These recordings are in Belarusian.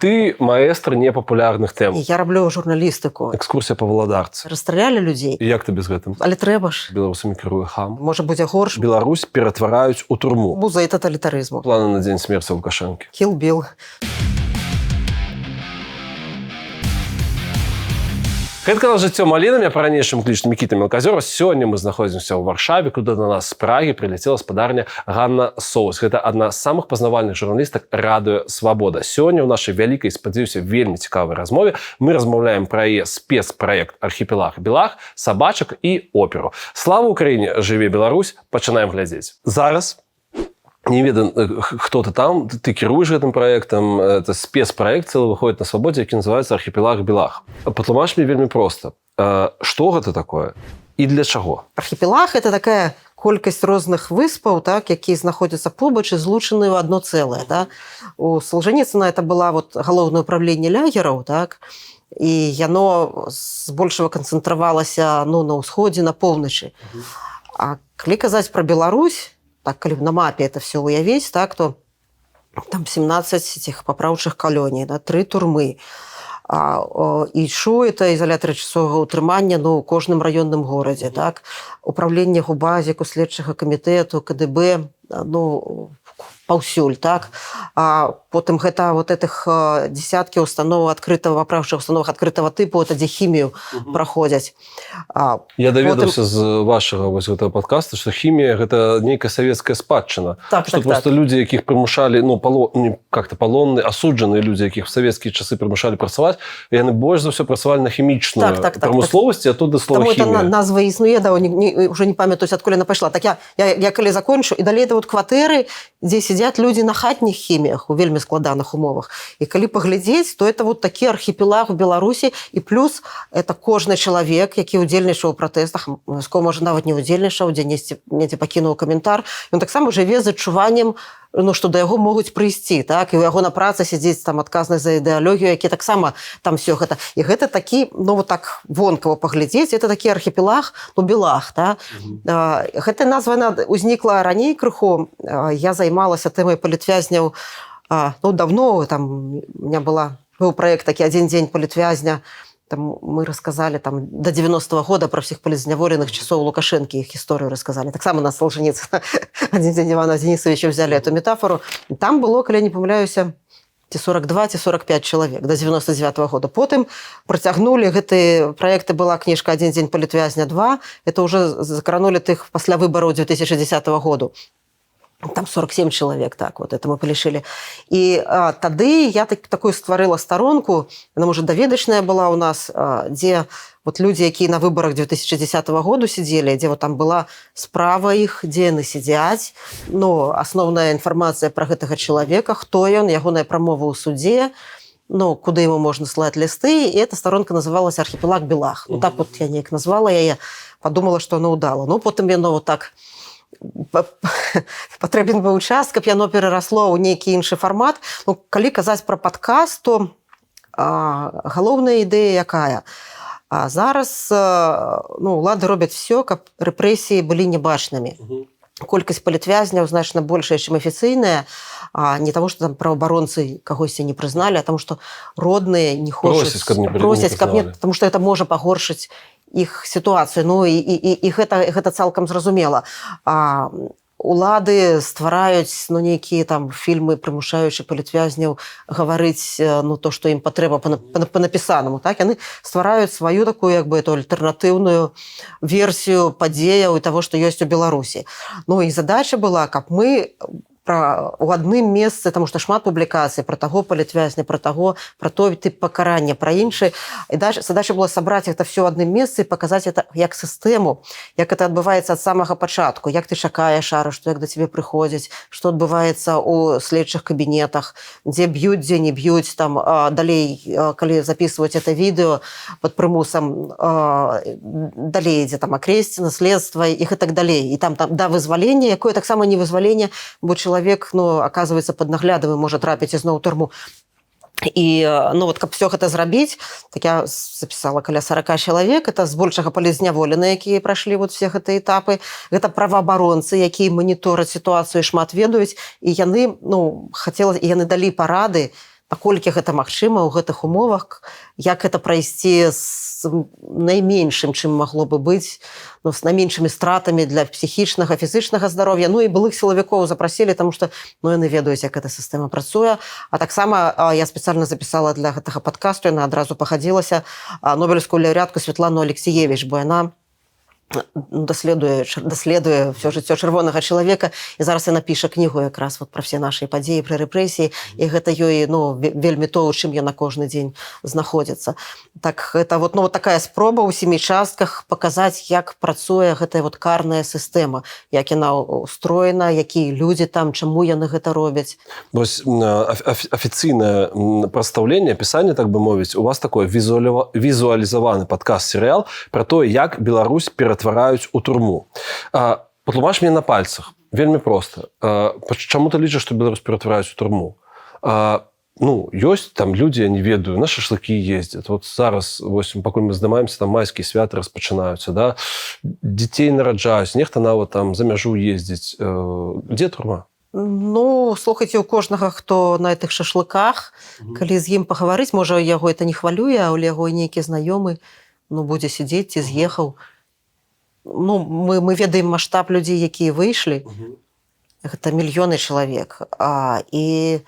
Ты маэстр непапулярных тэм. Я раблю журналістыку. Экскурсія па Валадарцы. Расстралялі людзей. І як ты без гэтым? Але трэба ж. Беларусамі кіруе хам. Можа будзе горш. Беларусь ператвараюць у турму. Музей таталітарызму. Планы на дзень смерці Лукашэнкі. Kill Bill. Гэта канал «Жыццё маліна», я па-ранейшаму клічу Мікіта Мелказёрова. Сёння мы знаходзімся ў Варшаве, куды да нас з Прагі прылецела спадарня Ганна Соус. Гэта адна з самых пазнавальных журналістак радыё «Свабода». Сёння ў нашай вялікай, спадзяюся, вельмі цікавай размове мы размаўляем пра яе спецпраект «Архіпелаг Белах», сабачак і оперу. Слава Украіне, жыве Беларусь, пачынаем глядзець. Зараз не ведаю, хто ты там, ты кіруеш гэтым праектам, это спецпраект цэлы выходзіць на свабодзе, які называецца «Архіпелаг Белах». Патлумач мне вельмі проста. Што гэта такое і для чаго? Архіпелаг – это такая колькасць розных выспаў, так, якія знаходзяцца побач і злучаны ў адно цэлае. Да? У Солженіцына это была галоўнае ўправленне лягераў, так, і яно збольшага канцэнтравалася на ўсходзе, на поўначы. А калі казаць пра Беларусь, так, калі на мапе это все уявіць, так, то там 17 этих папраўчых калоній, да, 3 турмы. І шу это изолятары часовага ўтрымання у кожным раённым горадзе, так, управленне губазіку, следчага камітэту, КДБ, паўсюль, так. А потым гэта вот этих десяткі установ адкрытого, папраўчых установ адкрытого типу, это дзе хімію праходзяць. Я даведаўся з вашага вось гэтага падкаста, што хімія гэта нейкая савецкая спадчына. Так, што так, просто так. людзі, якіх прымушалі, как-то палонныя, асуджаныя людзі, якіх в савецкія часы прымушалі працаваць, яны больш за ўсё працавалі на хімічную прамысловасць, а тут да слова хімія. Таму назва існуе, уже не памятаюсь, адкуль яна пайшла. Так я калі закончу, і далей это вот кватэры, дзе сидят люди на хатніх хіміях у вельмі складаных умовах. І калі паглядзець, то это вот такі архіпелаг у Беларусі, і плюс это кожны чалавек, які удзельнічаў у пратэстах, можа нават не удзельнічаў, дзе недзе пакінуў каментар, ён таксама жыве з адчуваннем, што да яго могуць прыйсці, так, і у яго на працы сядзець там адказны за ідэалогію, які таксама там все гэта. І гэта такі, вот так вонкава паглядзець, это такі архіпелаг, Белах, да. Гэта назва ўзнікла раней крыху. Я займалася тэмай палітвязняў давно, там у меня быў праект такі «Адзін дзень палітвязня». Там мы рассказали там, до 90-го года про всех политзняволенных часов Лукашенко, их историю рассказали. Так само на Солженіцына «Адзін дзень Івана Денисовича» взяли эту метафору. И там было, калі я не помыляюся, 42 ці 45 чалавек до 99-го года. Потым працягнули гэты проекты, была кніжка «Адзін дзень палітвязня 2». Это уже закранули тых пасля выбораў 2010 года. Там 47 человек, так, вот это мы полишили. И тады я такую стварыла сторонку, она, может, даведачная была у нас, где вот люди, якія на выборах 2010 года сидели, где вот там была справа их, где яны сидяць, основная информация про гэтага человека, хто ён, ягоная прамова ў суде, куды ему можно слать листы, и эта сторонка называлась «Архипелаг Белах». Так вот я неяк назвала яе, подумала, что оно удало. Потым яно вот так патрэбен быў час, каб яно перарасло ў нейкі іншы фармат. Калі казаць пра падкаст, то галоўная ідэя якая? Зараз улады робяць все, каб рэпрэсіі былі небачнымі. Колькасць палітвязняў значна большая, чым афіцыйная, не таму, што там праваабаронцы кагосьці не прызналі, а таму, што родныя не хочуць, просяць, каб не, таму што это можа пагоршыць іх сітуацыю, і гэта цалкам зразумела. Улады ствараюць нейкія там фільмы, прымушаючы палітвязняў гаварыць то, што ім патрэба па напісанаму, так, яны ствараюць сваю такую эту альтэрнатыўную версію падзеяў і таго, што ёсць у Беларусі. І задача была, каб мы у адным месцы, таму што шмат публікацый пра таго палітвязня, пра той тып пакарання, пра іншы. І задача была сабраць гэта все ў адным месцы і паказаць это як сістэму, як это адбываецца ад самага пачатку, як ты чакаеш арышту, як да цябе прыходзяць, што адбываецца ў следчых кабінетах, дзе б'юць, дзе не б'юць, там далей, калі записываць это відэо пад прымусам, далей ідзе там акрэсціна, следства і гэтак далей. І там да вызвалення, якое таксама не вызваленне, бо человек, оказывается, под наглядом может трапіць ізноў у турму. І вот каб все гэта зрабіць, так я записала каля 40 чалавек, это збольшага палітзняволеныя, якія прайшлі вот все гэтыя этапы, гэта праваабаронцы, якія манітораць сітуацыю, шмат ведаюць, і яны, яны далі парады наколькі гэта магчыма ў гэтых умовах, як гэта прайсці з найменшым, чым магло бы быць, ну, з найменшымі стратамі для псіхічнага, фізычнага здароўя. Ну і былых сілавікоў запрасілі, таму што ну, яны ведаюць, як эта сістэма працуе. А таксама я спецыяльна запісала для гэтага падкасту, яна адразу пагадзілася нобелевскую лаўрэатку Святлану Алексіевіч, бо яна даследуе ўсё жыццё чырвонага чалавека, і зараз яна піша кнігу якраз вот пра все нашы падзеі пры рэпрэсіі, і гэта ёй ну, вельмі то, у чым яна кожны дзень знаходзіцца. Так гэта вот, ну, вот такая спроба ў 7 частках паказаць, як працуе гэтая вот карная сістэма, як яна устроена, якія людзі там, чаму яны гэта робяць. Вось афіцыйнае прадстаўленне, апісанне, так бы мовіць, у вас такое візуалізаваны падкаст-серыял пра тое, як Беларусь ператвараюць у турму. Патлумач мне на пальцах. Вельмі проста. Чаму ты лічыш, што Беларусь ператвараюць у турму? Ну, ёсць там людзі, я не ведаю, на шашлыкі ездзяць. Вот зараз, вось, пакуль мы здымаемся, там майскія святы распачынаюцца, да? Дзяцей нараджаюць, нехта нават там за мяжу ездзіць. Дзе турма? Ну, слухайце, у кожнага, хто на гэтых шашлыках, калі з ім пагаварыць, можа, яго это не хвалюе, а ў яго нейкі знаёмы, ну, будзе сидзець ці з'ехаў. Ну, мы ведаем маштаб людзей, якія выйшлі. Гэта мільёны чалавек. І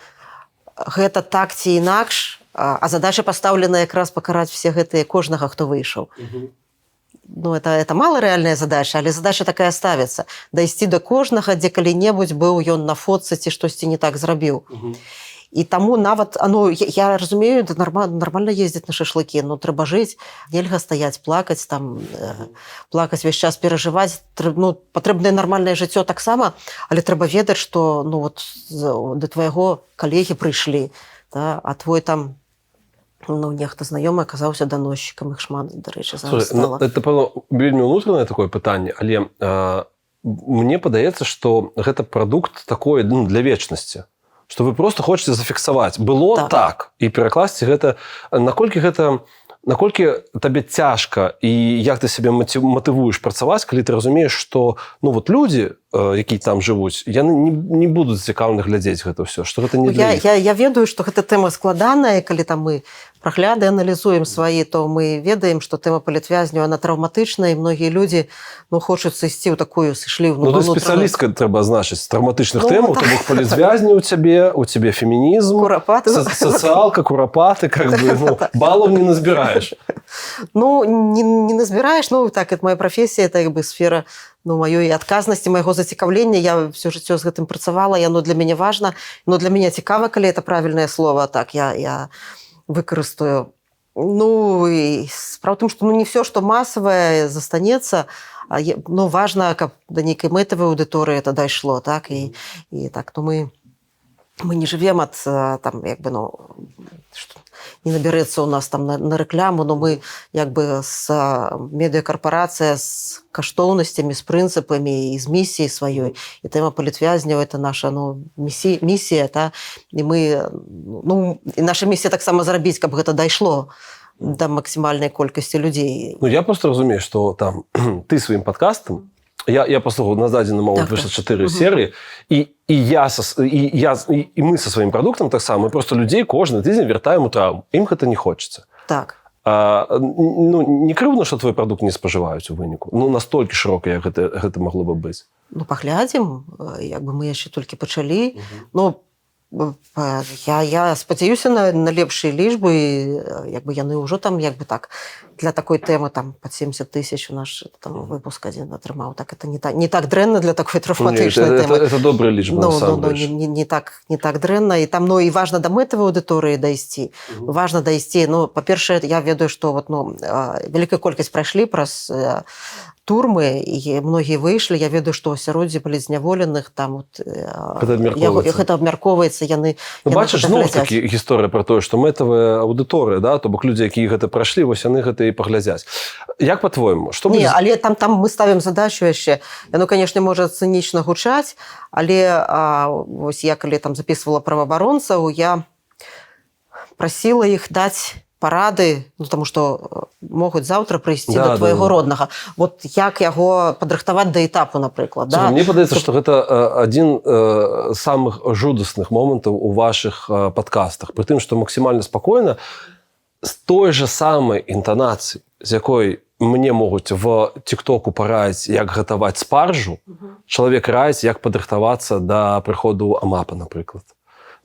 гэта так ці інакш, а задача пастаўлена якраз пакараць все гэтыя кожнага, хто выйшаў. Ну, это мала рэальная задача, але задача такая ставіцца. Дайсці да кожнага, дзе калі-небудзь быў ён на фотцы ці штосьці не так зрабіў. І таму нават, ну, я разумею, нармальна ездзіць на шашлыкі, но трэба жыць, нельга стаяць, плакаць, там, плакаць весь час, перажываць. Ну, патрэбнае нармальнае жыццё таксама, але трэба ведаць, што ну, вот, да твайго калегі прыйшлі, да, а твой там ну, нехта знаёмы аказаўся даносчыкам, іх шмат, дарэчы, зараз стала. Это, пэўна, вельмі ўнутранае такое пытанне, але мне падаецца, што гэта прадукт такой ну, для вечнасці. Што вы просто хочаце зафіксаваць. Было так. І перакласці гэта... Наколькі табе цяжка і як ты сябе матывуеш працаваць, калі ты разумееш, што ну, вот людзі, якія там жывуць, яны не будуць цікаўна глядзець гэта ўсё, што гэта не для іх. Я ведаю, што гэта тэма складаная, калі там мы прагляды аналізуем свае, то мы ведаем, што тэма палітвязняў, она траўматычная, і многія людзі ну, хочуць сысці ў такую, сышлі ў ну, спецыялістка трэба азначыць траўматычных тэмаў, то бок палітвязні у цябе фемінізм, сацыялка, курапаты, как бы, ну, балаў не назбіраеш. Ну, не назбіраеш, ну, так, это моя прафесія, это як бы сфера ну, маёй адказнасці, майго зацікаўлення, я ўсё жыццё з гэтым працавала, яно для мяне важна, но для мяне цікава, калі это правільнае слово, так, я выкарыстаю. Ну, і справа ў тым, што ну, не все, што масавае, застанецца, ну, важна, каб да нейкай мэтавай аўдыторыі это дайшло, так, і так, ну, мы не жывем ад, там, як бы, ну, што, не набярэцца ў нас там на рэкляму, но мы, як бы, з медыакарпарацыя, з каштоўнасцямі, з прынцыпамі і з місіяй сваёй. І тэма палітвязняў – это наша ну, місія, та? І мы, ну, і наша місія таксама зрабіць, каб гэта дайшло да максімальнай колькасці людзей. Ну, я просто разумею, што там ты сваім падкастам, я послухаў, на дадзены момант выйшла 4 серыі, і мы са сваім прадуктам таксама, мы просто людзей кожны тыдзень вяртаем у траўму. Ім гэта не хочацца. Так. Ну, не крыўдна, што твой прадукт не спажываюць у выніку. Ну, настолькі шырока, як гэта магло бы быць. Ну, паглядзім. Як бы мы яшчэ толькі пачалі. Ну, я спадзяюся на лепшыя лічбы, і як бы яны ўжо там, як бы так, для такой тэмы там пад 70 000 у наш там выпуск адзін атрымаў. Так, это не так дрэнна для такой травматычнай тэмы. Это добрая лічба, насамрэч. Не так дрэнна. І там, ну, і важна да мэтавай аўдыторыі дайсці. Важна дайсці. Ну, па-першае, я ведаю, што вот, ну, вялікая колькасць прайшлі праз турмы, і многія выйшлі. Я ведаю, што ў асяроддзі палізняволеных там вот, гэта абмяркоўваецца, яны... Ну, бачыш, зноў такі гісторыя пра тое, што мэтавая аўдыторыя, да? То бок людзі, якія гэта прайшлі, вось яны гэта і паглядзяць. Як па-твойму? Не, але там мы ставім задачу яшчэ. Яно, канешне, можа цынічна гучаць, але вось я, калі там запісвала праваабаронцаў, я прасіла іх даць парады, ну, тому што могуць заўтра прыйсці да твайго роднага. Вот як яго падрыхтаваць да этапу, напрыклад. Да? Мне падаецца, што гэта адзін з самых жудасных момантаў у вашых падкастах. Пры тым, што максімальна спакойна, з той же самай інтанацыі, з якой мне могуць в тиктоку параіць, як гатаваць спаржу, чалавек раіць, як падрыхтавацца да прыходу амапа, напрыклад.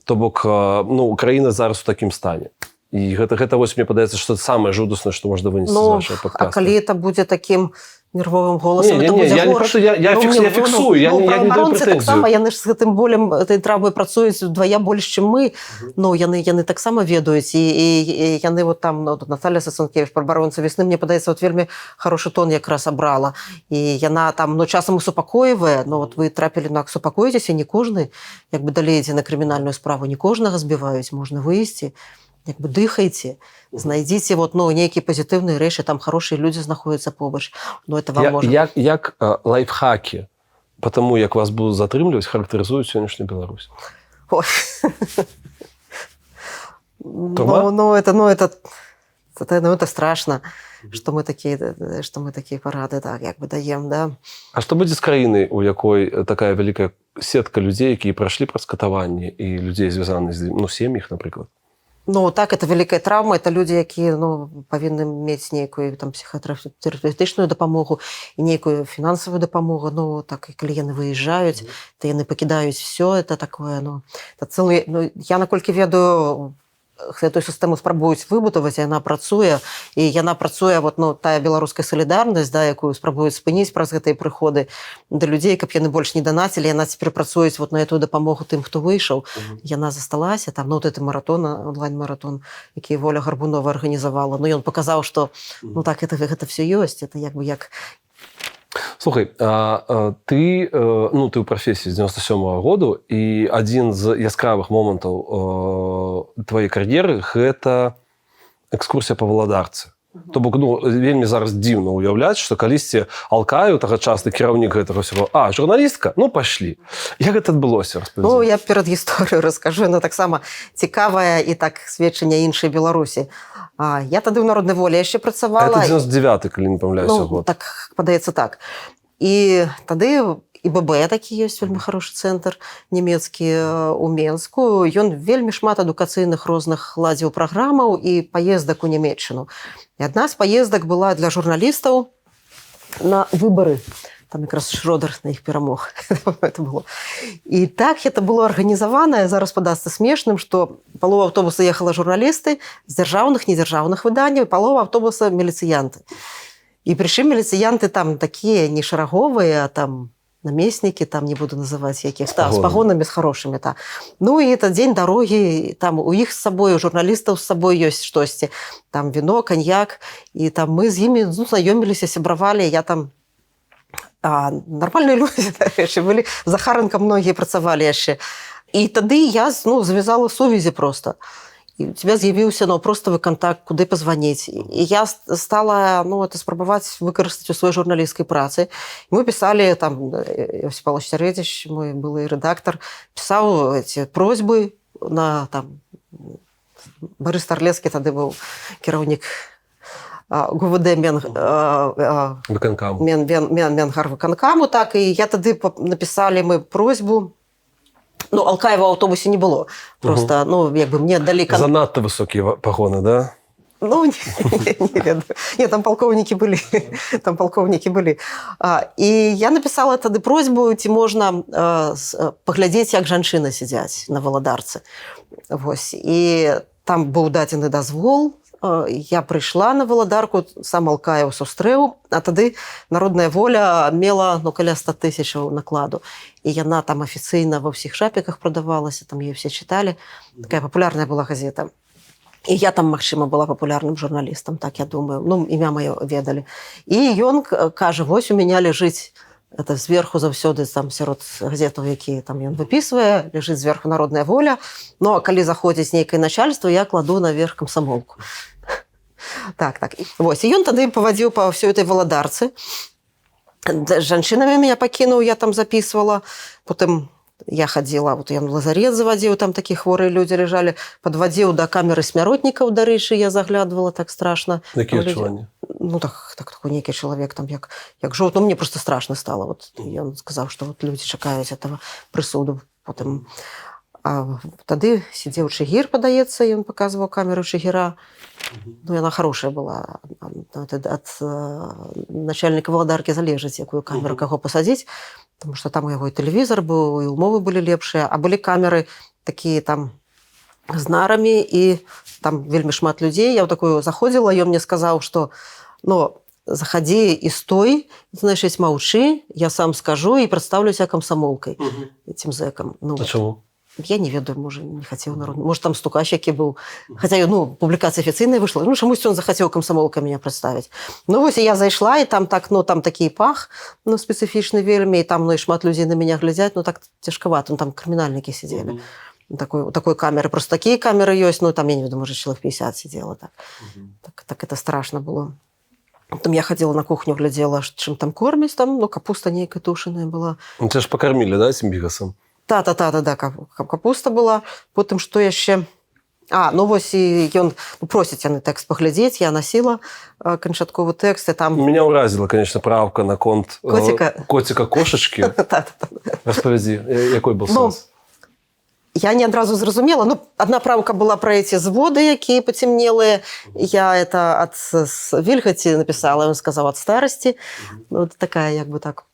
То бок, ну, краіна зараз у такім стане. І гэта вось, мне падаецца, што самае жудаснае, што можна вынесці з вашага подкаста. А калі это будзе такім нервовым голосам, это будзе горш. Я фіксую, я не даю прэтэнзію. Таксама, яны ж з гэтым болем, этой травмай працуюць удвая больш, чым мы. Ну, яны таксама ведаюць. І яны вот там, Наталя Сасункевич, пробаронца весны, мне падаецца, вот вельмі хорошы тон якраз абрала. І яна там, ну, часам супакоівае, ну, вот вы трапілі, ну, супакоіцеся, не кожны, як бы далей ідзе на крымінальную справу, не кожнага збіваюць, можна выйсці. Як бы дыхайце, знайдзіце вот, ну, нейкія пазітыўныя рэчы, там хорошыя людзі знаходзяцца побач. Ну, это вам можа... Як лайфхакі по тому, як вас будуць затрымліваць, характарызуюць сённяшнюю Беларусь? Ой. Ну, это страшно, што мы такія парады, так, як бы даем, да. А што будзе з краінай, у якой такая вялікая сетка людзей, якія прайшлі праз катаванне, і людзей звязаных з, ну, сем'ях, напрыклад? Ну, так, это вялікая траўма, это людзі, якія, ну, павінны мець нейкую там псіхатэрапевтычную дапамогу і нейкую фінансавую дапамогу. Ну, так, і калі яны выязджаюць, то яны пакідаюць все, это такое, ну, это цэлы, ну, я наколькі ведаю, гэтую сістэму спрабуюць выбудаваць, яна працуе, і яна працуе, вот, ну, тая беларуская салідарнасць, да, якую спрабуюць спыніць праз гэтыя прыходы да людзей, каб яны больш не данацілі, яна цяпер працуюць вот на эту дапамогу тым, хто выйшаў. Яна засталася, там, ну, вот гэты маратон, онлайн-маратон, які Воля Гарбунова арганізавала. Ну, ён паказаў, што, ну, так, гэта все ёсць, это як бы як... Слухай, ты ў прафесіі з 97-го году, і адзін з яскравых момантаў твоей кар'еры гэта экскурсія па Валадарцы. То бок, ну, вельмі зараз дзіўна ўяўляць, што калісьці Алкаю, тагачасны кіраўнік гэтага ўсяго, журналістка? Ну, пашлі. Як гэта адбылося? Ну, я перад гісторыю раскажу, но таксама цікавая і так сведчанне іншай Беларусі. Я тады ў Народнай волі яшчэ працавала. Это 99-й, калі не памыляюся, год. Ну, так, падаецца так. І тады ІББ такі ёсць, вельмі хорошы цэнтр нямецкі у Менску. Ён вельмі шмат адукацыйных розных ладзіў праграмаў і паездак у Нямецчыну. І адна з паездак была для журналістаў на выбары. Там якраз Шрёдер на іх перамог. Это было. І так это было арганізавана, зараз падасца смешным, што палова аўтобуса ехала журналісты з дзяржаўных, недзяржаўных выданняў, палова аўтобуса міліцыянты. І прычым міліцыянты там такія не шараговыя, а там намеснікі, там не буду называць якіх, з пагонамі, з хорошымі. Та. Ну і это дзень дарогі, там у іх з сабой, у журналістаў з сабой ёсць штосьці. Там віно, каньяк, і там мы з імі, ну, знаёміліся, сябравалі, я там нармальныя людзі, нарэшце, былі, Захаренко многія працавалі яшчэ. І тады я, ну, завязала сувязі просто. І у тебя з'явіўся, ну, проставы контакт, куды пазваніць. І я стала, ну, это спрабаваць выкарыстаць у сваёй журналісцкай працы. І мы пісалі, там, Иосиф Павлович Середзіч, мой былы рэдактар, пісаў эти просьбы на, там, Борис Тарлецкі тады быў кіраўнік ГУВД Менгарвыканкаму, так, і я тады напісалі мы просьбу. Ну, Алкаева ў аўтобусе не было. Просто, ну, як бы мне далі... Занадта высокія пагоны, да? Ну, не ведаю. Не, там полковнікі былі. Там полковнікі былі. І я напісала тады просьбу, ці можна паглядзець, як жанчыны сядзяць на Валадарцы. Вось. І там быў дадзены дазвол. Я прыйшла на Валадарку, сам Алкаев сустрэў, а тады Народная воля мела, ну, каля 100 000 накладу. І яна там афіцыйна ва ўсіх шапіках прадавалася, там яе все чыталі. Такая папулярная была газета. І я там, магчыма, была папулярным журналістам, так я думаю. Ну, імя маё ведалі. І ён кажа, вось у меня ляжыць, это зверху заўсёды там сярод газетаў, якія там ён выпісвае, ляжыць зверху Народная воля. Ну, а калі заходзіць нейкае начальство, я кладу наверх камсамолку. Так. Вось, і ён тады павадзіў па ўсёй этой Валадарцы. З жанчынамі меня пакінуў, я там записывала. Потым Я ходила, вот я на лазарет заводила, там такие хворые люди лежали, подводила до камеры смяротников, до речі, я заглядывала, так страшно. Які відчування? Ну, так такой некий человек, там, як жовт, ну, мне просто страшно стало. Вот, я сказал, что вот люди чекають этого присуду. Потом, а тады сидел Чигир, подається, и он показывал камеру Чигира. Ну, она хорошая была. От начальника Володарки залежить, якую камеру кого посадить. Потому что там у его и телевизор был, и умовы были лепшие. А были камеры такие там с нарами, и там вельми шмат людей. Я вот такую заходила, и он мне сказал, что ну, заходи и стой, значит, молчи, я сам скажу и представлю себя комсомолкой, этим зэком. Ну, А чому? Я не ведаю, может, не хотел народ. Может, там стукач який был. Хотя, ну, публикация официальная вышла. Ну, чомусь он захотел комсомолкой меня представить. Ну, вот я зайшла, и там так, ну, там такий пах, ну, специфичный вельми, и там, ну, и шмат людей на меня глядят, ну, так тяжковато, ну, там криминальники сидели. Такой камеры. Просто такие камеры есть, ну, там, я не ведаю, может, человек 50 сидело. Так это страшно было. Там я ходила на кухню, глядела, чем там кормить, там, ну, капуста некая тушеная была. Ну, тебя ж покормили, да, этим бігасом? Да, капуста была. Потом что еще? Ну вось і ён просіць яны тэкст паглядзець, я носила канчатковы тэкст, і там... Меня уразила, конечно, правка на конт котика-кошечки. Распавядзі, якой был сэнс? Я не адразу зразумела. Ну, одна правка была про эти зводы, якія пацемнелыя. Я это от вільгаці написала, он сказал от старости. Вот такая, як бы так...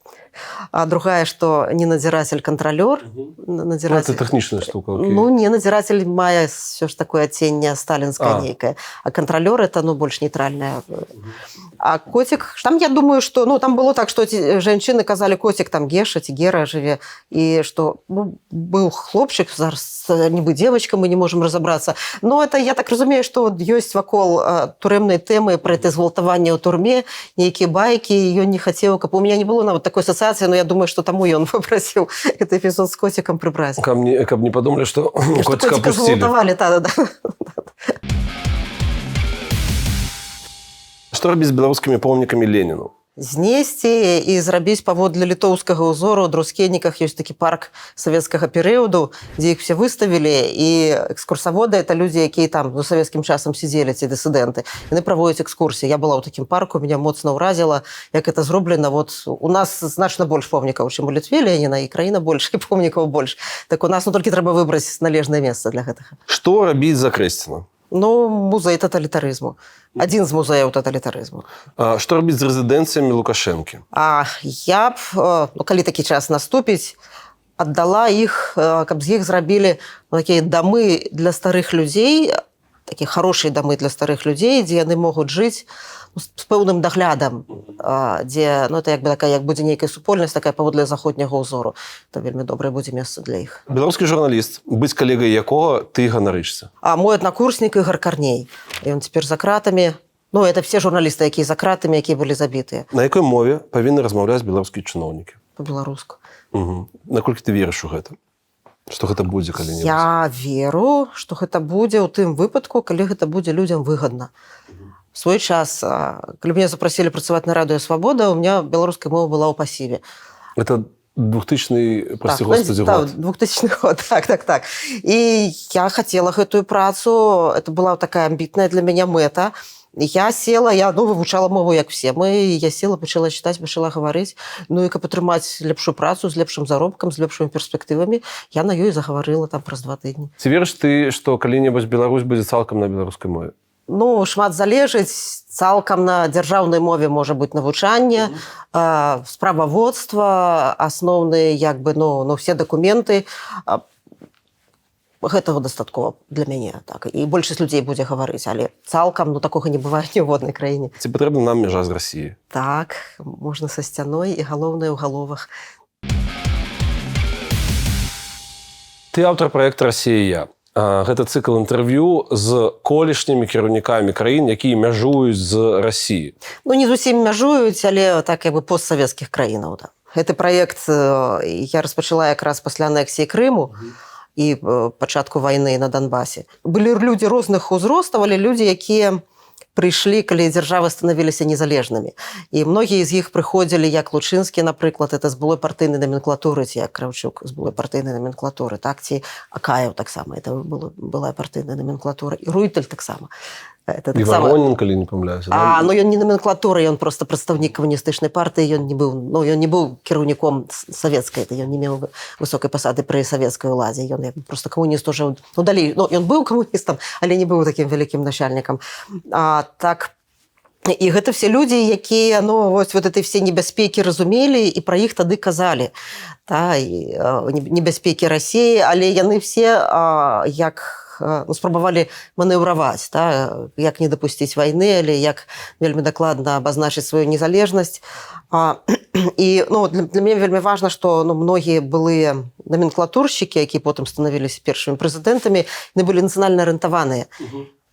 А другая, что не надзиратель, контролер. Надзиратель... Это техничная штука, окей. Ну, не надзиратель мае все ж такое оттенение сталинское некое. А контролер это, ну, больше нейтральное. А котик, там, я думаю, что, ну, там было так, что эти женщины казали котик, там, Геша, Гера живе, и что, ну, был хлопчик, зараз нібы девочка, мы не можем разобраться. Но это, я так разумею, что есть вокол турэмнай темы про это зґвалтаванне ў турме, некие байки, и он не хотел, как у меня не было на вот такой ассоциации, но я думаю, что тому и он попросил этот эпизод с котиком прибрать. Каб не подумали, что котика опустили. Зґвалтавали, да. Што рабіць з беларускімі помнікамі Леніну? Знесці і зрабіць паводле літоўскага ўзору ў Друскенніках ёсць такі парк савецкага перыяду, дзе іх все выставілі, і экскурсаводы это людзі, якія там за савецкім часам сидзелі, ці дысідэнты. Яны праводзяць экскурсіі. Я была ў такім парку, меня моцна ўразіла, як это зроблена. Вот у нас значна больш помнікаў, чым у Літве, Леніна, і краіна больш, і помнікаў больш. Так у нас, ну, толькі трэба выбраць належнае месца для гэтага. Што рабіць за Крэсціна? Ну, музей тоталітарызму. Адзін з музеяў тоталітарызму. Што рабіць з рэзідэнцыямі Лукашэнкі? Я б, ну, калі такі час наступіць, аддала іх, каб з іх зрабілі такія дамы для старых людзей, такія хорошыя дамы для старых людзей, дзе яны могуць жыць з пэўным даглядам, дзе, ну, это як бы такая, як будзе нейкая супольнасць, такая паводле заходняга ўзору. Это вельмі добрае будзе месца для іх. Беларускі журналіст, быць калегай якога ты ганарышся? Мой аднакурснік Ігор Карней. Ён цяпер за кратамі. Ну, это все журналісты, якія за кратамі, якія былі забітыя. На якой мове павінны размаўляць беларускія чыноўнікі? Па-беларуску. Наколькі ты верыш у гэта? Што гэта будзе калі-небудзь? Я веру, што гэта будзе ў тым выпадку, калі гэта будзе людзям выгадна. В свой час, калі мяне запрасілі працаваць на радыё «Свабода», у меня беларуская мова была ў пасіве. Это 2000-й, прости господи, год. 2000 год, так. І я хацела гэтую працу, это была такая амбітная для мяне мэта. Я села, вывучала мову, як все. Я села, пачала чытаць, пачала гаварыць. Ну, і каб атрымаць лепшую працу з лепшым заробкам, з лепшымі перспектывамі, я на ёй загаварыла там праз 2 тыдні. Ці верыш ты, што калі-небудзь Беларусь будзе цалкам на беларускай мове? Ну, шмат залежыць. Цалкам на дзяржаўнай мове можа быць навучанне, справаводства, асноўныя, як бы, ну, все дакументы. Гэтага дастаткова для мяне. Так. І большасць людзей будзе гаварыць, але цалкам, ну, такога не бывае ні ў воднай краіне. Ці патрэбна нам мяжа з Расіі? Так, можна са сцяной і галоўнае ў галовах. Ты аўтар праекта «Расія. Я». Гэта цыкл інтэрв'ю з колішнімі кіраўнікамі краін, якія мяжуюць з Расіі. Ну, не зусім мяжуюць, але так, як бы постсавецкіх краінаў. Да. Гэты праект я распачала якраз пасля анексіі Крыму і пачатку вайны на Донбасе. Былі людзі розных узростаў, але людзі, якія прыйшлі, калі дзяржавы станавіліся незалежнымі. І многія з іх прыходзілі, як Лучынскі, напрыклад, это з былой партыйнай номенклатуры, ці як Кравчук з былой партыйнай номенклатуры, так, ці Акаев таксама, это была партыйная номенклатура, і Руйталь таксама. І Воронін, калі не памыляюся. Да? Ну ён не номенклатура, ён просто прадстаўнік камуністычнай партыі, ён не быў кіраўніком савецкай, ён не меў высокай пасады пры савецкай уладзе, ён просто камуніст уже, далей, ён быў камуністам, але не быў такім вялікім начальнікам. Так, і гэта все людзі, якія, вот этой все небяспекі разумелі і пра іх тады казалі. Небяспекі Расіі, але яны все спрабавалі манеўраваць, як не дапусціць вайны, але як вельмі дакладна абазначыць сваю незалежнасць. І для мяне вельмі важна, што многія былыя номенклатуршчыкі, якія потым станавіліся першымі прэзідэнтамі, яны былі нацыянальна арыентаваныя.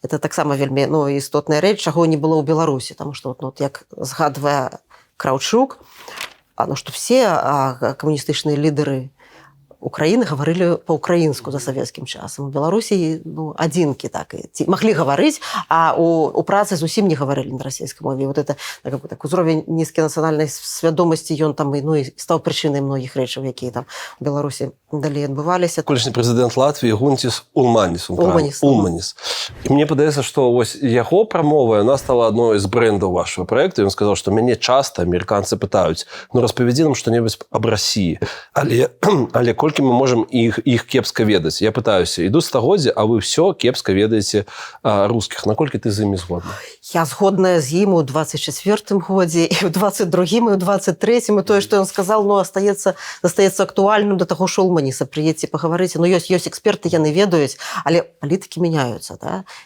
Это таксама вельмі істотная рэч, чаго не было ў Беларусі, таму што як згадвае Краўчук, што все камуністычныя лідары Украины говорили по-украинску за советским часом. В Беларуси адзінкі так могли говорить, а у працы зусім не говорили на расійскай мове. Вот это так, узровень нізкай нацыянальнай свядомасці, ён там і стаў прычынай многіх рэчаў, якія там у Беларусі далей адбываліся. Колішні прэзідэнт Латвіі Гунтис Улманис. І мне падаецца, што вось яго прамова, яна стала адной з брэндаў вашего проекта. Ён сказаў, што мяне часта амерыканцы пытаюць, распавядзі нам што-небудзь аб Расіі. Але колькі мы можам іх кепска ведаць? Я пытаюся, іду стагоддзя, а вы все кепска ведаеце рускіх. Наколькі ты з імі згодна? Я згодная з ім у 24-м годзе, і ў 22-м, і ў 23-м, і тое, што ён сказал, застаецца актуальным да таго Шулманіса. Прыедзьце, пагаварыце. Ёсць эксперты, яны ведаюць, але палітыкі мяняюцца.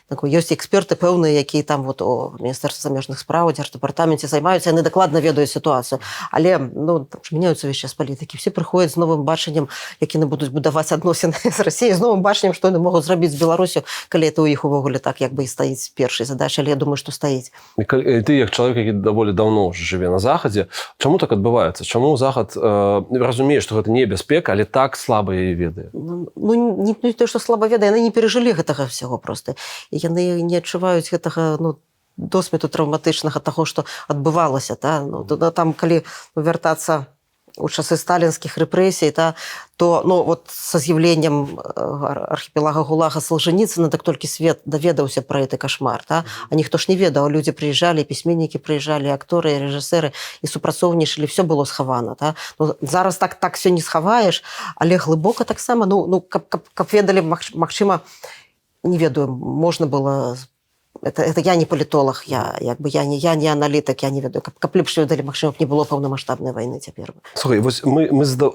Ёсць эксперты пэўныя, якія там у Міністэрстве замежных спраў, Дзярждэпартаменце займаюцца, яны дакладна ведаюць сітуацыю. Але мяняюцца ўвесь час палітыкі. Все прыходзяць з новым бачаннем, як яны будуць будаваць адносіны з Расіяй, з новым бачаннем, што яны могуць зрабіць з Беларусю, калі это ў іх увогуле так як бы і стаіць першай задачай, але я думаю, што стаіць. І ты, як чалавек, які даволі даўно ўжо жыве на Захадзе, чаму так адбываецца? Чаму Захад разумее, што гэта небяспека, але так слаба яе ведае? Не то, што слаба ведае, яны не перажылі гэтага всяго проста. І яны не адчуваюць гэтага, досведу траўматычнага таго, што адбывалася. Там, калі вяртацца у часы сталінскіх рэпрэсій, то са з'яўленнем архіпелага ГУЛАГа Солженіцына, так толькі свет даведаўся пра гэты кашмар. А ніхто ж не ведаў, людзі прыязджалі, пісьменнікі прыязджалі, акторы, рэжысэры, і супрацоўнічалі, все было схавана. Зараз так все не схаваеш, але глыбока таксама, каб ведалі, магчыма, не ведаю, можна было... Это я не палітолог, я не аналітык, я не ведаю. Каб лепш ведалі, магчыма, не было паўнамаштабнай вайны цяпер. Слухай, вось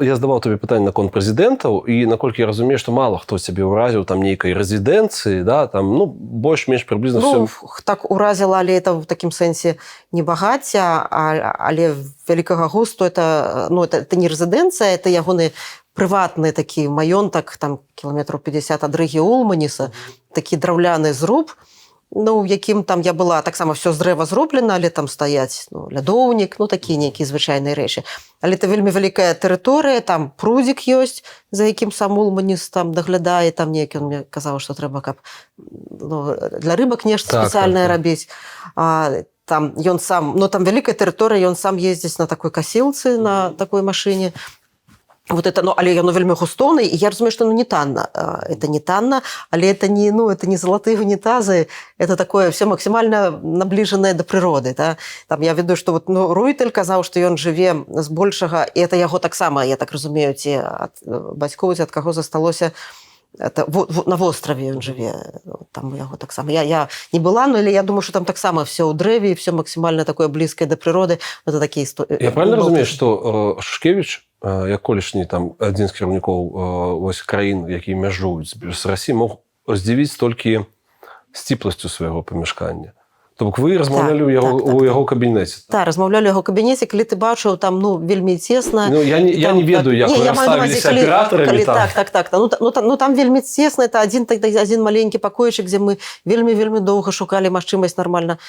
я здаваў табе пытанне наконт прэзідэнтаў, і наколькі я разумею, што мала хто цябе ўразіў там нейкай рэзідэнцыі, больш-менш прыблізна все. Так уразіла, але это в такім сэнсе не багацця, але вялікага густу это не рэзідэнцыя, это ягоны прыватны такі маёнтак, там кіламетраў 50 ад Рыгі Улманіса, такі драўляны зруб, у якім там я была, таксама все з дрэва зроблена, але там стаяць лядоўнік, такія нейкія звычайныя рэчы. Але это вельмі вялікая тэрыторыя, там прудзік ёсць, за якім сам Улманіс там даглядае, там нейкі, он мне казаў, што трэба, каб для рыбак нешта спецыяльнае рабіць. Там ён сам, там вялікая тэрыторыя, ён сам ездзіць на такой касілцы, на такой машыне. Вот это, але оно вельмі густоўна, і я разумею, што не танна. Это не танна, але это не золотые унитазы, это такое все максимально наближанное до прыроды. Там я ведаю, што Руйталь казаў, што ён жыве з большага, і это яго таксама, я так разумею, ці ад бацькоў, ці ад каго засталося, на востраве ён жыве, там у яго таксама. Я не была, але я думаю, што там таксама все ў дрэве, все максимально такое блізкае да прыроды. Это такія історыі. Я правильно разумею, што Шушкевіч, як колішні там адзін з кіраўнікоў краін, якія мяжуюць з Расіяй, мог здзівіць толькі сціпласцю свайго памяшкання. То бок вы размаўлялі ў яго кабінеце? Так, размаўлялі ў яго кабінеце, калі ты бачыў там вельмі цесна. Я не ведаю, як вы расставіліся аператарамі там. Так. Там вельмі цесна, это адзін маленькі пакойчык, дзе мы вельмі доўга шукалі магчымасць нармальна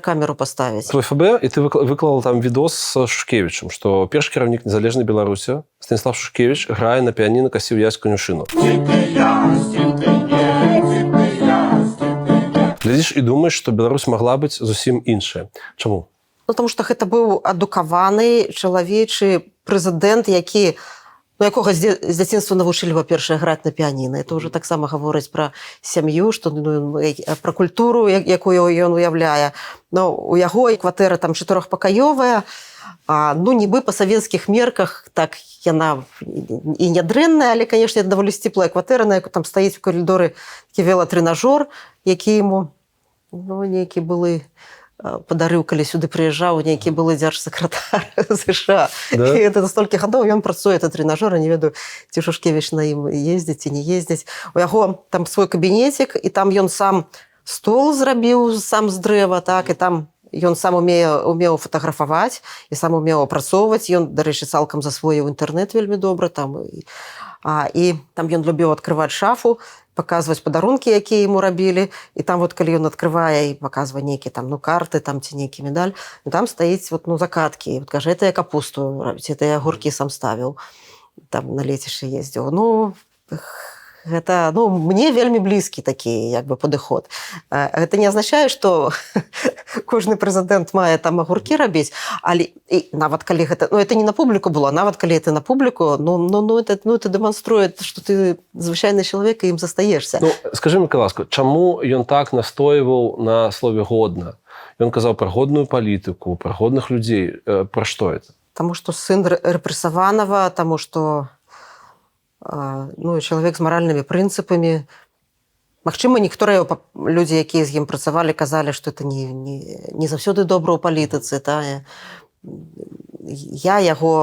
камеру паставіць. Твой ФБ, і ты выклала там відос з Шушкевічам, што першы кіраўнік незалежнай Беларусі, Станіслав Шушкевіч, грае на піяніна «Касіў ясь конюшыну». Глядзіш і думаеш, што Беларусь магла быць зусім іншая. Чаму? Ну, тому што гэта быў адукаваны чалавечы прэзідэнт, які якога з дзяцінства навучылі, па-першае, граць на піяніна. Это ўжо таксама гаворыць пра сям'ю, што пра культуру, якую ён уяўляе. Но у яго і кватэра там 4-пакаёвая, нібы па савецкіх мерках, так яна і нядрэнная, але, канешне, даволі сціплая кватэра, на якой там стаіць у калідоры такі велатрэнажор, які яму нейкі былы падарыў, калі сюды прыязджаў, нейкі былы дзяржсакратар США. Да? І это столькі гадоў ён працуе, это трэнажор, не ведаю, ці Шушкевіч на ім ездзіць ці не ездзіць. У яго там свой кабінетик, і там ён сам стол зрабіў сам з дрэва, так, і там ён сам умеў фатаграфаваць і сам умеў апрацоўваць. Ён, дарэчы, цалкам засвоіў інтэрнэт вельмі добра там. І там ён любіў адкрываць шафу, паказваць падарункі, якія яму рабілі, і там вот калі ён адкрывае і паказвае нейкія там карты там ці нейкі медаль, там стаіць закаткі, кажа, это я капусту робіць, это я агуркі сам ставіў, там на лецішчы ездзіў. Гэта, мне вельмі блізкі такі падыход. Гэта не азначае, што кожны прэзідэнт мае там агуркі рабіць, але нават калі гэта, это не на публіку было, нават калі это на публіку, это дэманструе, што ты звычайны чалавек і ім застаешся. Скажы мне, ласка, чаму ён так настойваў на слове годна? Ён казаў пра годную палітыку, пра годных людзей. Пра што это? Таму што сын рэпрэсаванага, таму што чалавек з маральнымі прынцыпамі. Магчыма, некаторыя людзі, якія з ім працавалі, казалі, што это не заўсёды добра ў палітыцы. Я яго,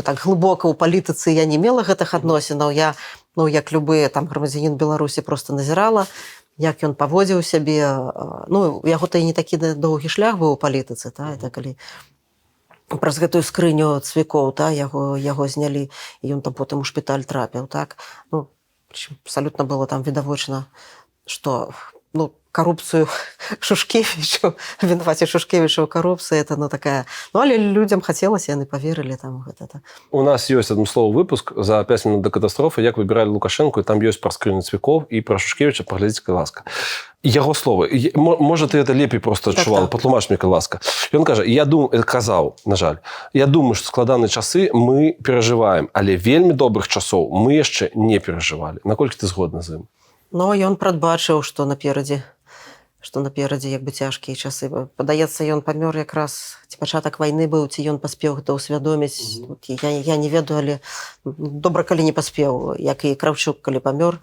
так глыбока ў палітыцы я не мела гэтых адносінаў. Я, як любы грамадзянін Беларусі, проста назірала, як ён паводзіў сябе. У яго-то і не такі доўгі шлях быў у палітыцы. Это калі праз гэтую скрыню цвікоў, яго знялі, і ён там потым у шпіталь трапіў. Абсалютна было там відавочна, што карупцыю Шушкевічу, вінаваці Шушкевіча ў карупцыі, это такая... Але людзям хацелася, яны паверылі там гэта. У нас ёсць адмысловы выпуск за 5 мінут да катастрофы, як выбіралі Лукашэнку, і там ёсць пра скрыню цвікоў і пра Шушкевіча, паглядзіце, ласка. Яго словы, можа, ты это лепей просто адчувала, патлумач мне, ласка. Ён кажа, казаў, на жаль, я думаю, што складаныя часы мы перажываем, але вельмі добрых часоў мы яшчэ не перажывалі. Наколькі ты згодна з ім? Ён прадбачыў, што наперадзе цяжкія часы. Падаецца, ён памёр якраз, ці пачатак вайны быў, ці ён паспеў гэта ўсвядоміць. Я не ведаю, але добра, калі не паспеў, як і Кравчук, калі памёр.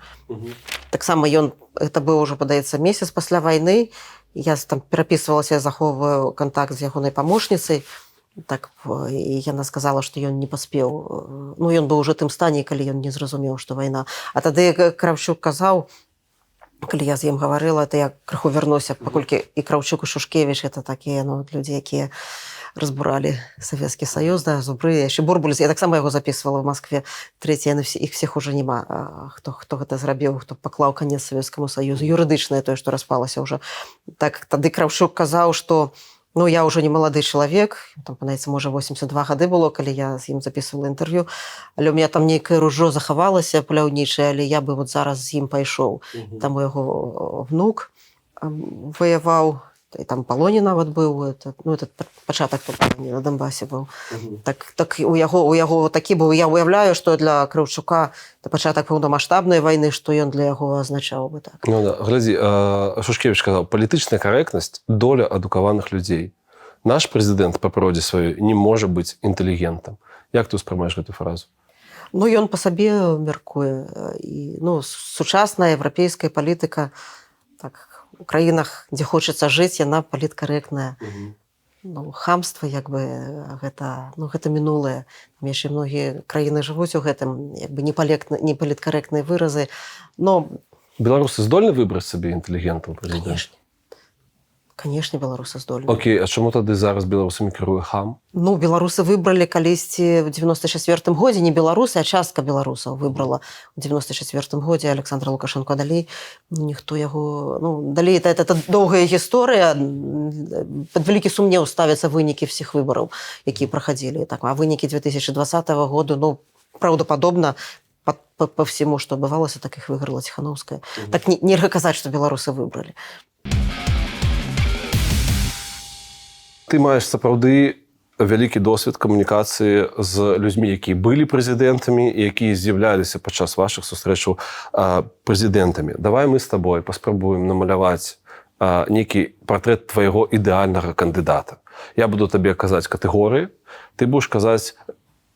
Таксама гэта быў ужо, падаецца, месяц пасля вайны. Я там перапісвалася, захоўваю кантакт з ягонай памочніцай. І яна сказала, што ён не паспеў. Ён быў ужо тым стане, калі ён не зразумеў, што вайна. А тады Кравчук казаў, калі я з ім гаварыла, то я крыху вярнуся, паколькі і Краўчук, і Шушкевіч, это такія людзі, якія разбуралі Савецкі Саюз, зубры, яшчэ Бурбуліс. Я таксама яго запісвала в Москве. Трэці, іх всіх ужо няма. Хто гэта зрабіў, хто паклаў канец Савецкаму Саюзу. Юрыдычнае тое, што распалася ўжо. Тады Краўчук казаў, што я ўжо не малады чалавек, там, панаецца, можа, 82 гады было, калі я з ім запісвала інтэрв'ю, але ў меня там нейкае ружо захавалася паляўнічае, але я бы зараз з ім пайшоў. Там у яго внук ваяваў, і там палоне нават быў, этот пачатак на Донбасе быў. Так у яго такі быў. Я уяўляю, што для Краўчука это пачатак паўнамаштабнай вайны, што ён для яго азначаў бы так. Глядзі, Шушкевіч казаў, палітычная карэктнасць – доля адукаваных людзей. Наш прэзідэнт па прыродзе сваёй не можа быць інтэлігентам. Як ты ўспрымаеш гэту фразу? Ён па сабе мяркуе. Сучасная еўрапейская палітыка, у краінах, дзе хочацца жыць, яна паліткарэктная. Хамства, гэта мінулае. Там яшчэ многія краіны жывуць у гэтым, непаліткарэктныя выразы. Беларусы здольны выбраць сабе інтэлігентаў прэзідэнта? Канешне, беларусы здольны. Окей, а чаму тады зараз беларусамі кіруе хам? Беларусы выбралі калісьці ў 94-м годзе, не беларусы, а частка беларусаў выбрала ў 94-м годзе Александра Лукашенко. Далей ніхто яго... Далей это доўгая гісторыя. Пад вялікі сумнеў ставяцца вынікі ўсіх выбараў, якія праходзілі. А вынікі 2020 году, праўдападобна, по всему, что бывалось, так их выиграла Тихановская. Так нельзя казаць, что белорусы выбрали. Ты маеш сапраўды вялікі досвед камунікацыі з людзьмі, якія былі прэзідэнтамі і якія з'яўляліся падчас вашых сустрэчаў прэзідэнтамі. Давай мы з табой паспрабуем намаляваць нейкі партрэт твайго ідэальнага кандыдата. Я буду табе казаць катэгорыі, ты будаш казаць,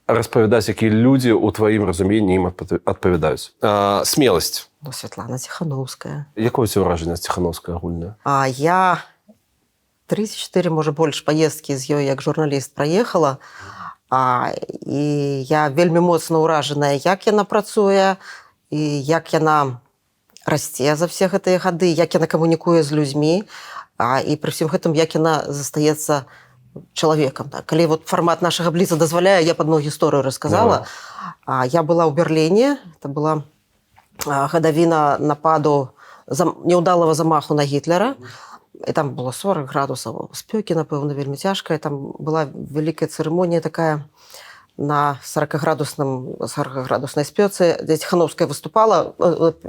распавядаць, якія людзі ў тваім разуменні ім адпавядаюць. Смеласць. Ну, Светлана Тихановская. Якое у цябе ўражанне з Тихановскай агульнае? Я 34, может, больше поездки з ёй як журналіст праехала. І я вельмі моцна ўражаная, як яна працуе, і як яна расце за все гэтыя гады, як яна камунікуе з людзьмі, і пры всім гэтым, як яна застаецца чалавекам. Калі вот фармат нашага бліца дазваляе, я б адну гісторыю расказала. Я была ў Берліне, это была гадавіна нападу няўдалага замаху на Гітлера. І там было 40 градусаў спёкі, напэўна, вельмі цяжка. І там была вялікая цырымонія такая на 40-градуснай спёцы, дзе Тихановская выступала.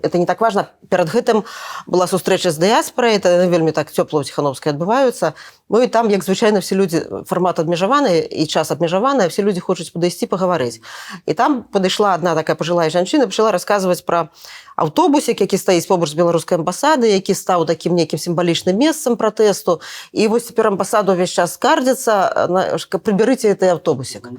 Это не так важна. Перад гэтым была сустрэча з дыяспорай, это вельмі так цёпла ў Тихановскай адбываюцца. Ну і там, як звычайна, все людзі, фармат абмежаваны і час абмежаваны, все людзі хочуць падысці пагаварыць. І там падышла адна такая пажылая жанчына, пачала расказваць пра аўтобусік, які стаіць побач з беларускай амбасады, які стаў такім нейкім сімвалічным месцам пратэсту. І вось цяпер амбасада ўвесь час скардзіцца, прыбярыце гэты аўтобусік.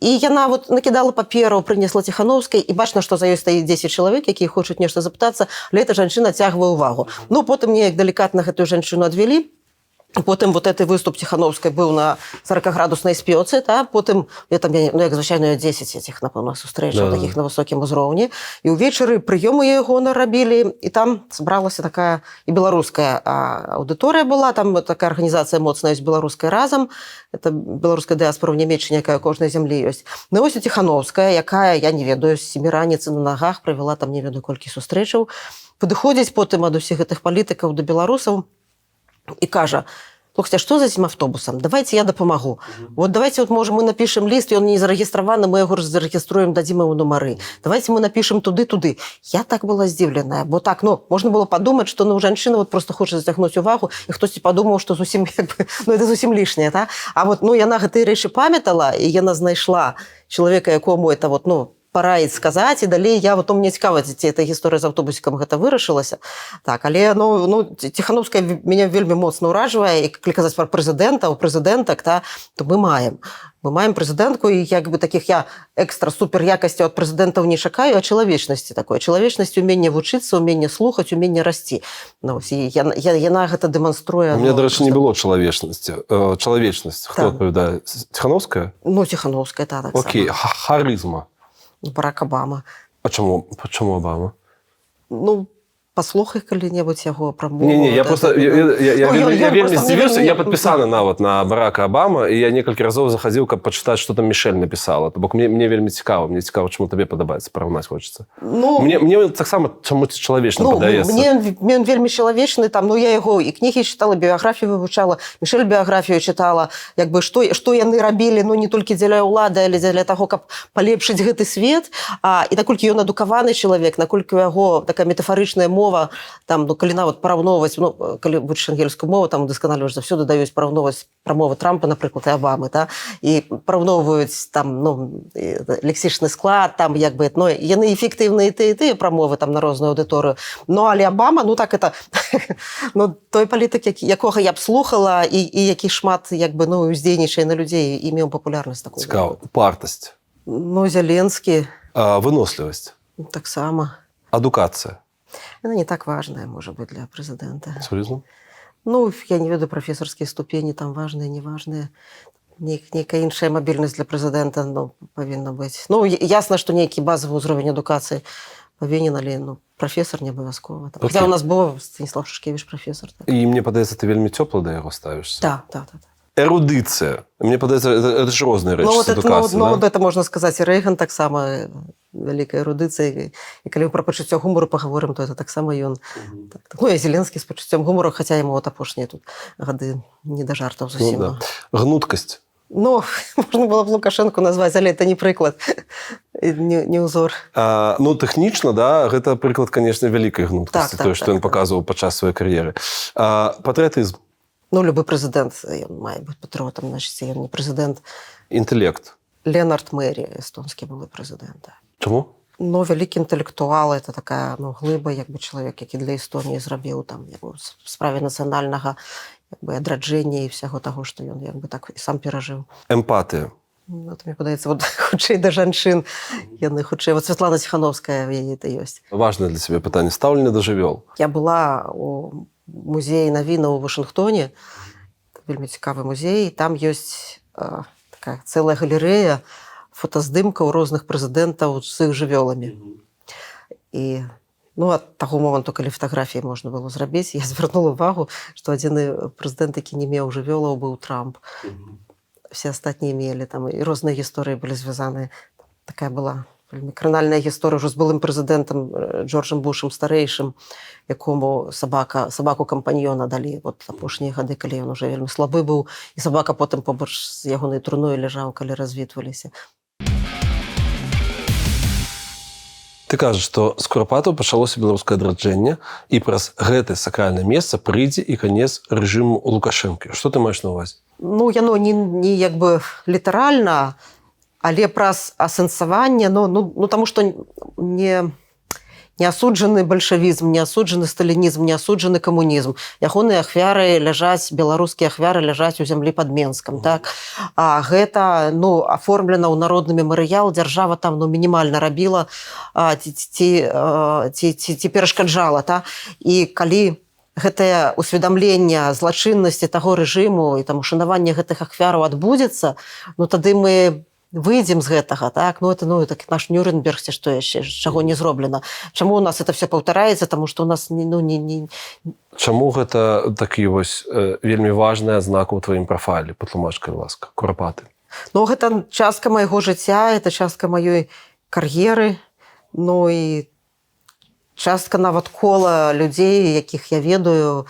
І яна вот накідала паперу, прынесла Тихановскай, і бачна, што за ёй стаіць 10 чалавек, якія хочуць нешта запытацца, але эта жанчына цягвае ўвагу. Ну, потым неяк далікатна гэтую жанчыну адвялі. Потым вот гэты выступ Тихановскай быў на 40-градуснай спёцы, потым, як звычайна, 10 этих, напэўна, сустрэчаў такіх на высокім узроўні. І ўвечары прыёмы яго нарабілі, і там сабралася такая і беларуская аўдыторыя была, там такая арганізацыя моцная з беларускай разам, это беларуская дыяспора ў Нямецчыне, якая ў кожнай зямлі ёсць. Ну, вось Тихановская, якая, я не ведаю, з 7 раніцы на нагах правяла там не ведаю колькі сустрэчаў, падыходзіць потым ад усіх гэтых палітыкаў да беларусаў, и кажа: слухайте, а что за этим автобусом? Давайте я допомогу. Вот давайте, вот, может, мы напишем лист, и он не зарегистрирован, мы его зарегиструем, дадим ему номеры. Давайте мы напишем туды. Я так была здзіўленая, бо так, можно было подумать, что, женщина вот просто хочет зацягнуць увагу, и хтосьці подумал, что зусім, это зусім лишнее, та? А вот, яна гэтыя рэчы памятала, и яна знайшла человека, якому это вот, параіць сказаць, і далей мне цікава, ці эта гісторыя з аўтобусікам гэта вырашылася. Так, але Тихановская мяне вельмі моцна ўражвае, і калі казаць пра прэзідэнта, у прэзідэнтак, то мы маем прэзідэнтку, і як бы такіх я экстра-супер якасцяў ад прэзідэнтаў не чакаю, а чалавечнасці такое. Чалавечнасць, уменне вучыцца, уменне слухаць, уменне расці. Яна гэта дэманструе. У меня, дарэчы, не было чалавечнасці. Чалавечнасць. Хто адпавядае? Тихановская? Тихановская, так. Окей, харызма. Барак Обама. А чому Обама? Паслухай калі-небудзь яго прамову. Не, я просто... Я вельмі здзівіўся, я падпісаны нават на Барака Обама, і я некалькі разоў захадзіў, каб пачытаць, што там Мішэль напісала. То бок мне вельмі цікава. Мне цікава, чаму табе падабаецца, параўнаць хочацца. Мне таксама чамусь чалавечна падаецца. Мне вельмі чалавечны, я яго і кнігі чытала, біяграфію вывучала, Мішэль біяграфію чытала, як бы, што яны рабілі, не толькі дзеля ўлады, але дзеля таго, каб палепшыць гэты свет. І наколькі ён адукаваны чалавек, наколькі у яго такая метафарычная мова, калі нават параўноўваць, калі вучыш ангельскую мову, там дасканаліваеш заўсёды даюць параўноўваць прамовы Трампа, напрыклад, і Абамы, і параўноўваюць лексічны склад, як бы, яны эфектыўныя і тыя прамовы на розную аўдыторыю. Але Абама, той палітык, якога я б слухала, і які шмат, як бы, уздзейнічае на людзей і меў папулярнасць такую. Цікава. Упартасць. Зеленскі. Вынослівасць. Таксама. Адукацыя. Она не так важная, может быть, для президента. Серьезно? Я не веду профессорские ступени, там важные, неважные. Некая іншая мобильность для президента, повинна быть. Ясно, что некий базовый уровень адукации повинен, але профессор не обовязково. Хотя у нас был Станислав Шушкевич профессор. Так. И мне падаецца, ты вельмі цёпла да яго ставішся. Да. Эрудыцыя. Мне падаецца, это ж розныя рэчы з адукацыяй. Это можно сказать, и Рейган таксама вялікая эрудыцыя. І калі мы пра пачуццё гумору паговорым, то это таксама ён. І Зеленскі з пачуццём гумору, хаця яму апошнія тут гады не да жартаў зусім. Гнуткасць. Ну, можна было б Лукашенко назваць, але это не прыклад, не ўзор. Ну, тэхнічна, да, гэта прыклад, конечно, вялікай гнуткасці, тое, што ён паказваў падчас сваёй кар'еры. Патрыятызм. Ну, любы прэзідэнт, ён мае быць патрыотам, значыць, ён не прэзідэнт. Інтэлект. Ленард Мэрі, эстонскі былы прэзідэнт. Чаму? Ну, вялікі інтэлектуал, это такая, ну, глыба, як бы чалавек, які для Эстоніі зрабіў там, як бы, в справе нацыянальнага, як бы, адраджэння і всяго таго, што ён, як бы, так і сам перажыў. Эмпатыя. Вот, мне падаецца, вот, хутчэй да жанчын, яны хутчэй. Вот Святлана Ціхановская, яе это ёсць. Важнае для цябе пытанне, стаўленне да жывёл. Я была у музеі навінаў у Вашынгтоне, вельмі цікавы музей, там ёсць такая цэлая галерэя фотаздымкаў розных прэзідэнтаў з іх жывёламі. І ну, ад таго моманту, калі фатаграфіі можна было зрабіць, я звярнула ўвагу, што адзіны прэзідэнт, які не меў жывёлаў, быў Трамп. Все астатнія мелі, там і розныя гісторыі былі звязаныя. Такая была вельмі кранальная гісторыя ўжо з былым прэзідэнтам Джорджам Бушам старэйшым, якому сабаку кампаньёна далі вот апошнія гады, калі ён уже вельмі слабы быў, і сабака потым побач з ягонай труной ляжаў, калі развітваліся. Ты кажаш, што з Курапатаў пачалося беларускае адраджэнне, і праз гэтае сакральнае месца прыйдзе і канец рэжыму Лукашэнкі. Што ты маеш на ўвазе? Ну, яно не як бы літаральна, але праз асэнсаванне, ну, таму што не асуджаны бальшавізм, не асуджаны сталінізм, не асуджаны камунізм. Ягоныя ахвяры ляжаць, беларускія ахвяры ляжаць у зямлі пад Менскам, так? А гэта, ну, аформлена ў народны мемарыял, дзяржава там, ну, мінімальна рабіла ці перашкаджала, та? І калі гэтае усведамленне злачыннасці таго рэжыму і там ушанаванне гэтых ахвяраў адбудзецца, ну, тады мы выйдзем з гэтага, так? Ну, это, ну, так наш Нюрнберг, ці што яшчэ, чаго не зроблена. Чаму у нас это все паўтараецца? Таму што у нас, ну, не... Чаму гэта такі вось вельмі важная адзнака ў тваім прафайле? Патлумач, калі ласка, Курапаты. Ну, гэта частка майго жыцця, это частка маёй кар'еры, ну, і частка нават кола людзей, якіх я ведаю,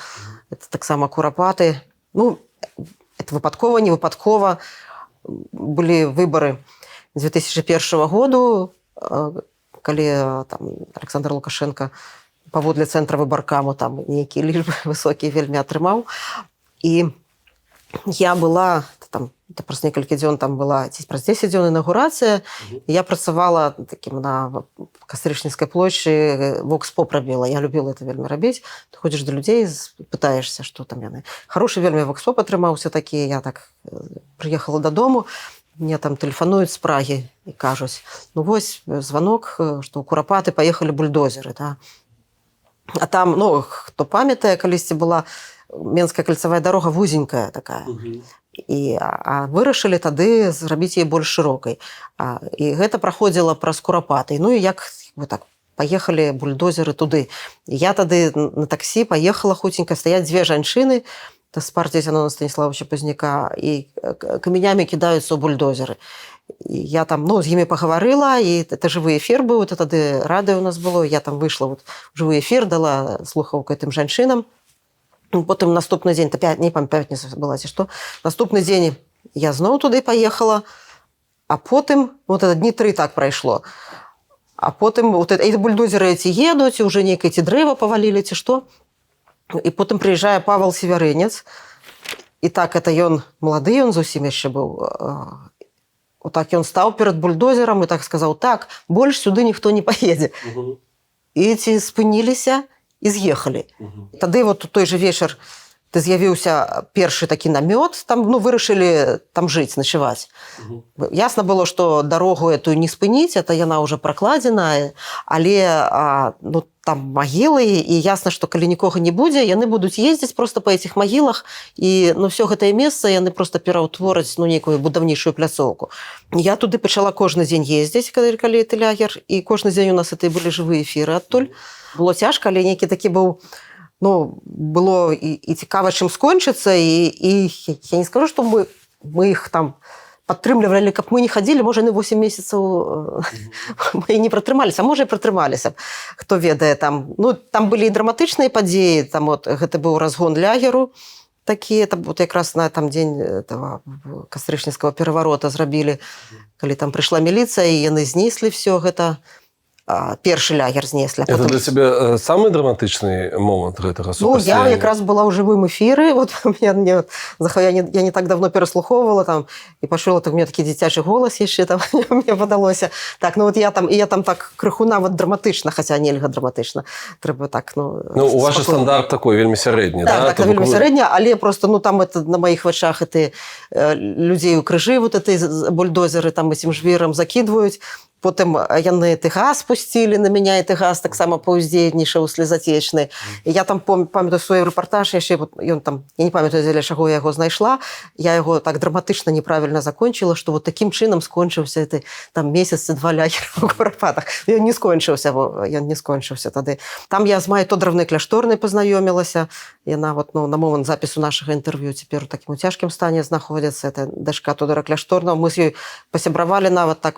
это таксама Курапаты. Ну, это выпадкова, не выпадкова. Былі выбары 2001 году, калі там Александр Лукашенко паводле цэнтра выбаркаму там нейкія лічбы высокія вельмі атрымаў. І я была, там, праз некалькі дзён там была, ці праз 10 дзён інаўгурацыя, я працавала такім на Кастрычніцкай плошчы, вокс-поп рабіла. Я любіла это вельмі рабіць. Ты ходзіш да людзей, пытаешся, што там яны. Харошы вельмі вокс-поп атрымаўся такі. Я так прыехала дадому, мне там тэлефануюць з Прагі і кажуць, ну вось званок, што ў Курапаты паехалі бульдозеры. Да? А там, ну, хто памятае, калісьці была Менская кальцавая дарога вузенькая такая. А вырашылі тады зрабіць яе больш шырокай. І гэта праходзіла праз Курапаты. Ну і як так паехалі бульдозеры туды. І я тады на таксі паехала хуценька, стаяць дзве жанчыны, з партіі Зянона Станіславовича Пазняка, і камянямі кідаюцца ў бульдозеры. І я там, ну, з імі пагаварыла, і это жывы эфір быў, это тады радыё у нас было, я там выйшла вот, в жывы эфір, дала слухаўку гэтым жанчынам. Потым наступны дзень, не памятаю, пятніца была ці што, наступны дзень я зноў туды паехала, а потым, вот это дні 3 так прайшло, а потым вот эти бульдозеры ці едуць, і ўжо нейкае ці дрэва павалілі, ці што. І потым прыязджае Павел Севярынец, і так это ён малады, ён зусім яшчэ быў. Вот так ён стаў перад бульдозерам і так сказаў, так, больш сюды ніхто не паедзе. І ці спыніліся і з'ехалі. Тады вот у той же вечар ты з'явіўся першы такі намёт, там, ну, вырашылі там жыць, начаваць. Ясна было, што дарогу эту не спыніць, это яна ўжо пракладзеная, але ну, там магілы, і ясна, што калі нікога не будзе, яны будуць ездзіць просто па этих магілах, і ну, все гэтае месца яны просто пераўтвораць, ну, нейкую будаўнейшую пляцоўку. Я туды пачала кожны дзень ездзіць, калі ты лягер, і кожны дзень у нас это былі жывыя эфіры адтуль. Было цяжка, але нейкі такі быў, ну, было і цікава, чым скончыцца, і я не скажу, што мы іх там падтрымлівалі, каб мы не хадзілі, можа, на 8 месяцаў мы не пратрымаліся, а можа, і пратрымаліся б, хто ведае там. Ну, там былі і драматычныя падзеі, там вот, гэта быў разгон лягеру, такие, это вот как раз на там день этого кастрычніцкага пераворота зрабілі, калі там пришла милиция, и яны знеслі все гэта. Першы лягер знеслі. Это для тебя самый драматычны момант гэтага Ну, супрацьстаяння? я якраз была ў жывым эфіры, вот я не так давно пераслухоўвала там, і пачула, так у меня такі дзіцячы голас яшчэ там, мне падалося. Так, ну вот я там так крыху нават драматычна, хаця нельга драматычна. Трэба так, Ну, у вас же стандарт такой, вельмі сярэдні, да? Так, вельмі сярэдні, але просто, ну, там это на моих вачах эти людзей у крыжы, вот эти бульдозеры там этим жвірам закидваюць. Потым яны ты газ пусцілі на мяне, і ты газ таксама паўздзейнічаў слезатечны. І я там памятаю свой рэпартаж, яшчэ вот ён там, я не памятаю, дзеля чаго я яго знайшла, я яго так драматычна неправільна закончыла, што вот такім чынам скончыўся ты там месяц ці 2 лягера ў Курапатах. Ён не скончыўся тады. Там я з Майей Тодоровнай Кляшторнай пазнаёмілася. Яна вот, ну, на момант запісу нашага інтэрв'ю цяпер у такім цяжкім стане знаходзіцца. Это дачка Тодора Кляшторнага. Мы з ёй пасябравалі нават так.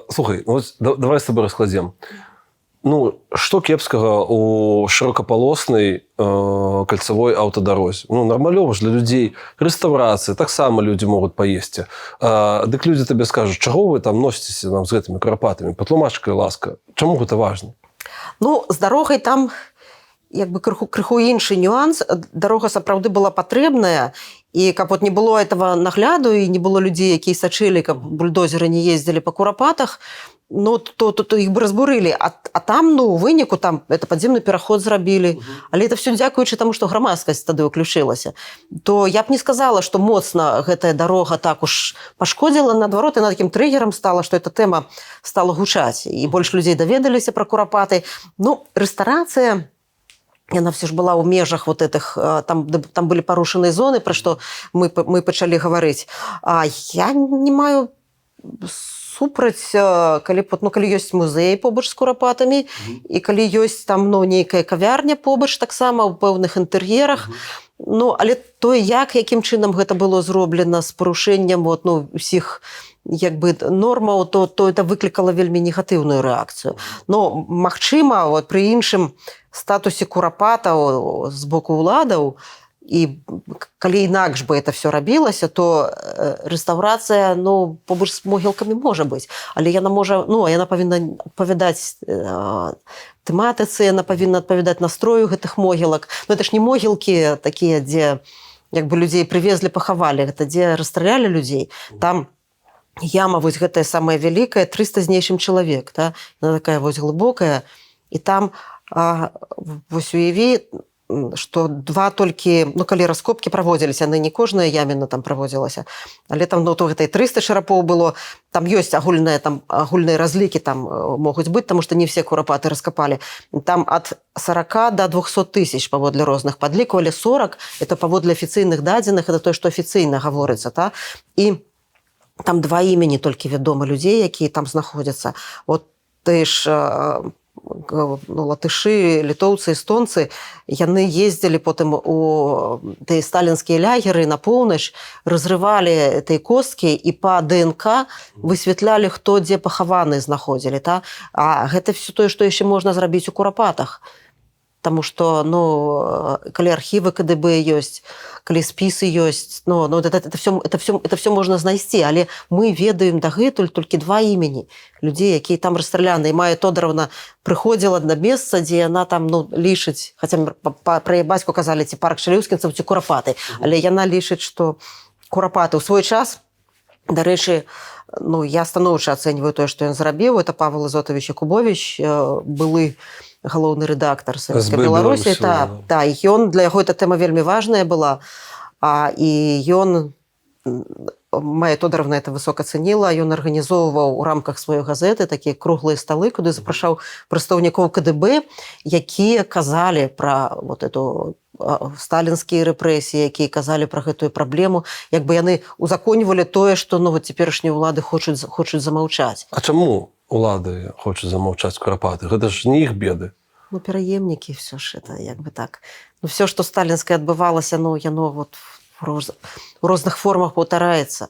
Слухай, вот давай с тобой раскладем. Ну, что кепскага у широкополосной кольцевой автодорозе? Ну, нормалёва ж для людей. Реставрации, так само люди могут поесть. Дык люди тебе скажут, чего вы там носитесь нам с этими Курапатами? Патлумачка и ласка. Чему это важно? Ну, з дарогай там як бы крыху іншы нюанс. Дарога сапраўды была патрэбная, і каб вот не было этого нагляду, і не было людзей, якія сачылі, каб бульдозеры не ездзілі па Курапатах, ну, то іх бы разбурылі. А там, ну, у выніку, там это падземны пераход зрабілі. Але это все дзякуючы таму, што грамадскасць тады ўключылася. То я б не сказала, што моцна гэтая дарога так уж пашкодзіла. Наадварот, яна такім трыгерам стала, што эта тэма стала гучаць. І больш людзей даведаліся пра Курапаты. Ну, рэстарацыя, яна все ж была ў межах вот этих, там былі парушаныя зоны, пра што мы пачалі гаварыць. А я не маю супраць, калі ёсць музей побач з Курапатамі, і калі ёсць там, ну, нейкая кавярня побач таксама ў пэўных інтэр'ерах. Ну, але якім чынам гэта было зроблена з парушэннем вот, ну, усіх як бы нормаў, то это выклікала вельмі негатыўную рэакцыю. Но, магчыма, вот, пры іншым статусе Курапатаў з боку ўладаў, і калі інакш бы это все рабілася, то рэстаўрацыя, ну, побач з могілкамі можа быць. Але яна можа, ну, яна павінна адпавядаць тэматыцы, яна павінна адпавядаць настрою гэтых могілак. Ну, это ж не могілкі такія, дзе як бы людзей прывезлі, пахавалі, гэта дзе расстралялі людзей. Там яма вось гэтая самая вялікая, 300 з нейшым чалавек, да? Яна такая вось глыбокая, і там вось уяві, што 2 толькі, ну, калі раскопкі праводзіліся, яны не кожная яміна там праводзілася, але там, ну, то гэта і 300 шарапоў было, там ёсць агульныя разлікі там могуць быць, таму што не все Курапаты раскапалі. Там ад 40 до 200 тысяч паводле розных падлікаў, але 40 это паводле афіцыйных дадзеных, это тое, што афіцыйна гаворыцца, та? І там 2 імені толькі вядома людзей, якія там знаходзяцца. Вот ты ж латышы, літоўцы, эстонцы, яны ездзілі потым у тыя сталінскія лягеры на поўнач, разрывалі тыя косткі і па ДНК высвятлялі, хто дзе пахаваны знаходзілі. Та? А гэта все тое, што яшчэ можна зрабіць у Курапатах. Таму што, ну, калі архівы КДБ ёсць, калі спісы ёсць, ну, это все можна знайсці, але мы ведаем дагэтуль толькі 2 імені людзей, якія там расстраляны. І Майя Тодоровна прыходзіла на месца, дзе яна там, ну, лічыць, хаця пра яе бацьку казалі, ці парк шалеўскінцаў, ці Курапаты, але яна лічыць, што Курапаты ў свой час, дарэчы, ну, я станоўча ацэньваю тое, што ён зрабіў, это Павел Изотович Якубович, былы галоўны рэдактар Савецкай Беларусі. І ён, для яго эта тэма вельмі важная была. І ён, Майя Тодоровна это высока цэніла, ён арганізоўваў у рамках сваёй газеты такія круглыя сталы, куды запрашаў прадстаўнікоў КДБ, якія казалі пра вот эту сталінскія рэпрэсіі, якія казалі пра гэтую праблему, як бы яны узаконьвалі тое, што, ну, вот цяперашнія ўлады хочуць замаўчаць. А чаму улады хочуць замаўчаць Курапаты? Гэта ж не іх беды. Ну, пераемнікі, все ж это як бы так. Ну, все, што сталінскае адбывалася, ну, яно вот у розных формах паўтараецца.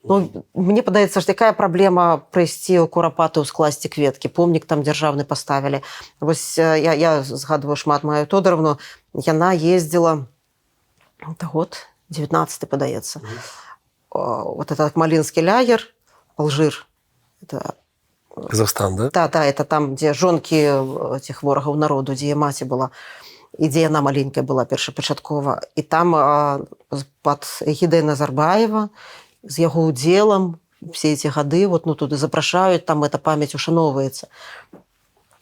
Ну, мне падаецца, што якая праблема прыйсці ў Курапаты, скласці кветкі, помнік там дзяржаўны паставілі. Вось я згадваю шмат Майю Тодоровну, яна ездзіла Это год 19-й, падаецца. Вот этот Малинский лагерь, Алжир, это... Казахстан, да? Да, это там, где жонки этих ворогаў народу, где маці была, и где она маленькая была першапачаткова. И там под эгідай Назарбаева, з яго удзелам, все эти гады, вот, ну, туды запрашаюць, там эта памяць ушановваецца.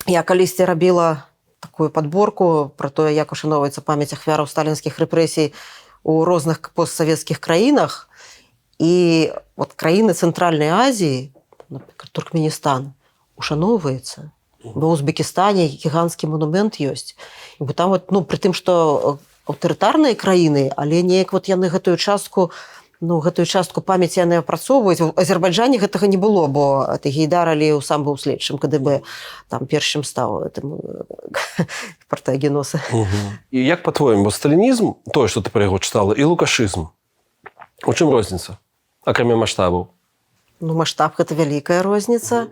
Я калісьці рабіла такую подборку про то, як ушановваецца памяць ахвяраў сталінскіх рэпрэсій у розных постсавецкіх краінах. І вот краіны Цэнтральнай Азіі, например, Туркменістан, ушановваецца. Бо ў Узбекістане гіганцкі монумент ёсць. І там вот, ну, пры тым, што аўтарытарныя краіны, але неяк вот яны гэтую частку памяці яны апрацоўваюць. У Азербайджане гэтага не было, бо Гейдар Аліеў сам быў следчым КДБ, там першым стаў партыягеноса. І як па-твоему, сталінізм, тое, што ты пра яго чытала, і лукашызм, у чым розніца, акрамя маштабаў? Ну, маштаб – гэта вялікая розніца.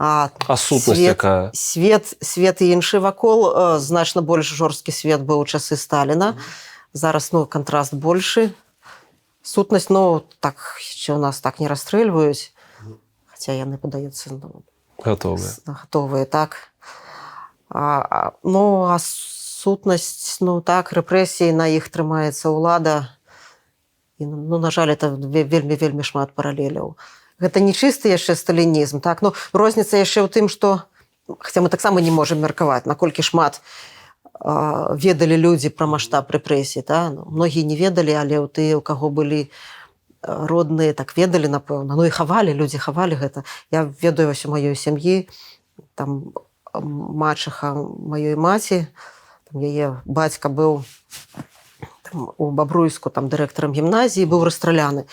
А сутнасць якая? Свет іншы вакол. Значна больш жорсткі свет быў у часы Сталіна. Зараз, ну, кантраст большы. Сутнасць, ну, так, яшчэ ў нас так не расстрэльваюць. Хаця яны, падаецца, ну, гатовыя, так. Ну, а сутнасць, ну, так, рэпрэсіі, на іх трымаецца ўлада. І, ну, на жаль, это вельмі шмат паралеляў. Гэта не чысты яшчэ сталінізм, так? Ну, розніца яшчэ ў тым, што, хаця мы таксама не можам меркаваць, наколькі шмат ведалі людзі пра маштаб рэпрэсій, да? Ну, многія не ведалі, але ў тыя, у каго былі родныя, так ведалі, напэўна. Ну, і хавалі, людзі хавалі гэта. Я ведаю вось у маёй сям'і, там мачыха маёй маці, там яе бацька быў у Бабруйску, там, дырэктарам гімназіі, быў расстраляны.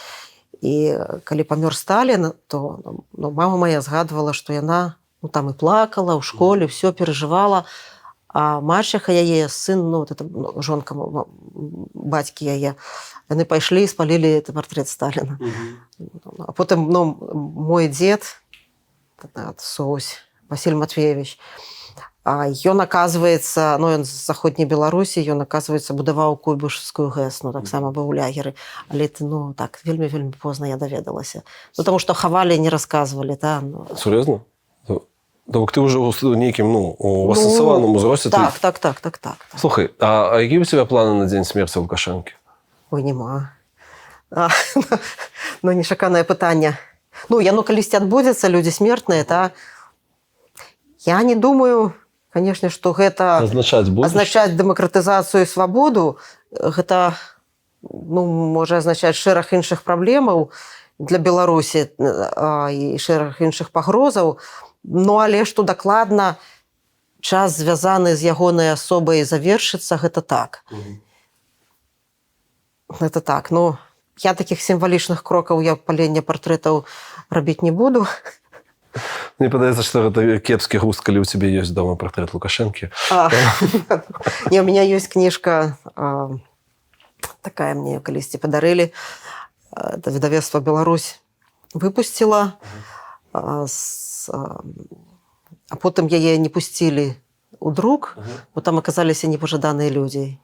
І калі памёр Сталін, то, ну, мама моя згадвала, што яна, ну, там і плакала ў школе, все перажывала. А мачыха яе, сын, ну, вот это, ну, жонка бацькі яе, яны пайшлі і спалілі партрэт Сталіна. А потым, ну, мой дзед, Соусь, Василь Матвеевич, ён, аказваецца, ну, ён з заходняй Беларусі, ён, аказваецца, будаваў Куйбышевскую ГЭС, ну, таксама быў у лягеры. Але, ну, так, вельмі позна я даведалася. Ну, таму што хавалі, не расказвалі, да. Ну. Сур'ёзна? Так ты ўжо ў нейкім, ну, у асэнсаваным узросце. Так. Слухай, а які ў цябе планы на дзень смерці Лукашэнкі? Ой, няма. Ну, нечаканае пытанне. Ну, яно калісьці адбудзецца, людзі смертныя, та. Я не думаю, конечно, што гэта азначаць дэмакратызацыю і свабоду. Гэта, ну, можа азначаць шэраг іншых праблемаў для Беларусі і шэраг іншых пагрозаў. Ну, але што дакладна час, звязаны з ягонай асобай, завершыцца, гэта так. Гэта так. Ну, я такіх сімвалічных крокаў, як паленне партрэтаў, рабіць не буду. Мне падаецца, што гэта кепскі густ, калі ў цябе ёсць дома партрэт Лукашэнкі. Не, у меня ёсць кніжка, такая мне калісьці падарылі. Это выдавецтва «Беларусь» выпусціла. А потым яе не пусцілі ў друк, бо там аказаліся непажаданыя людзі.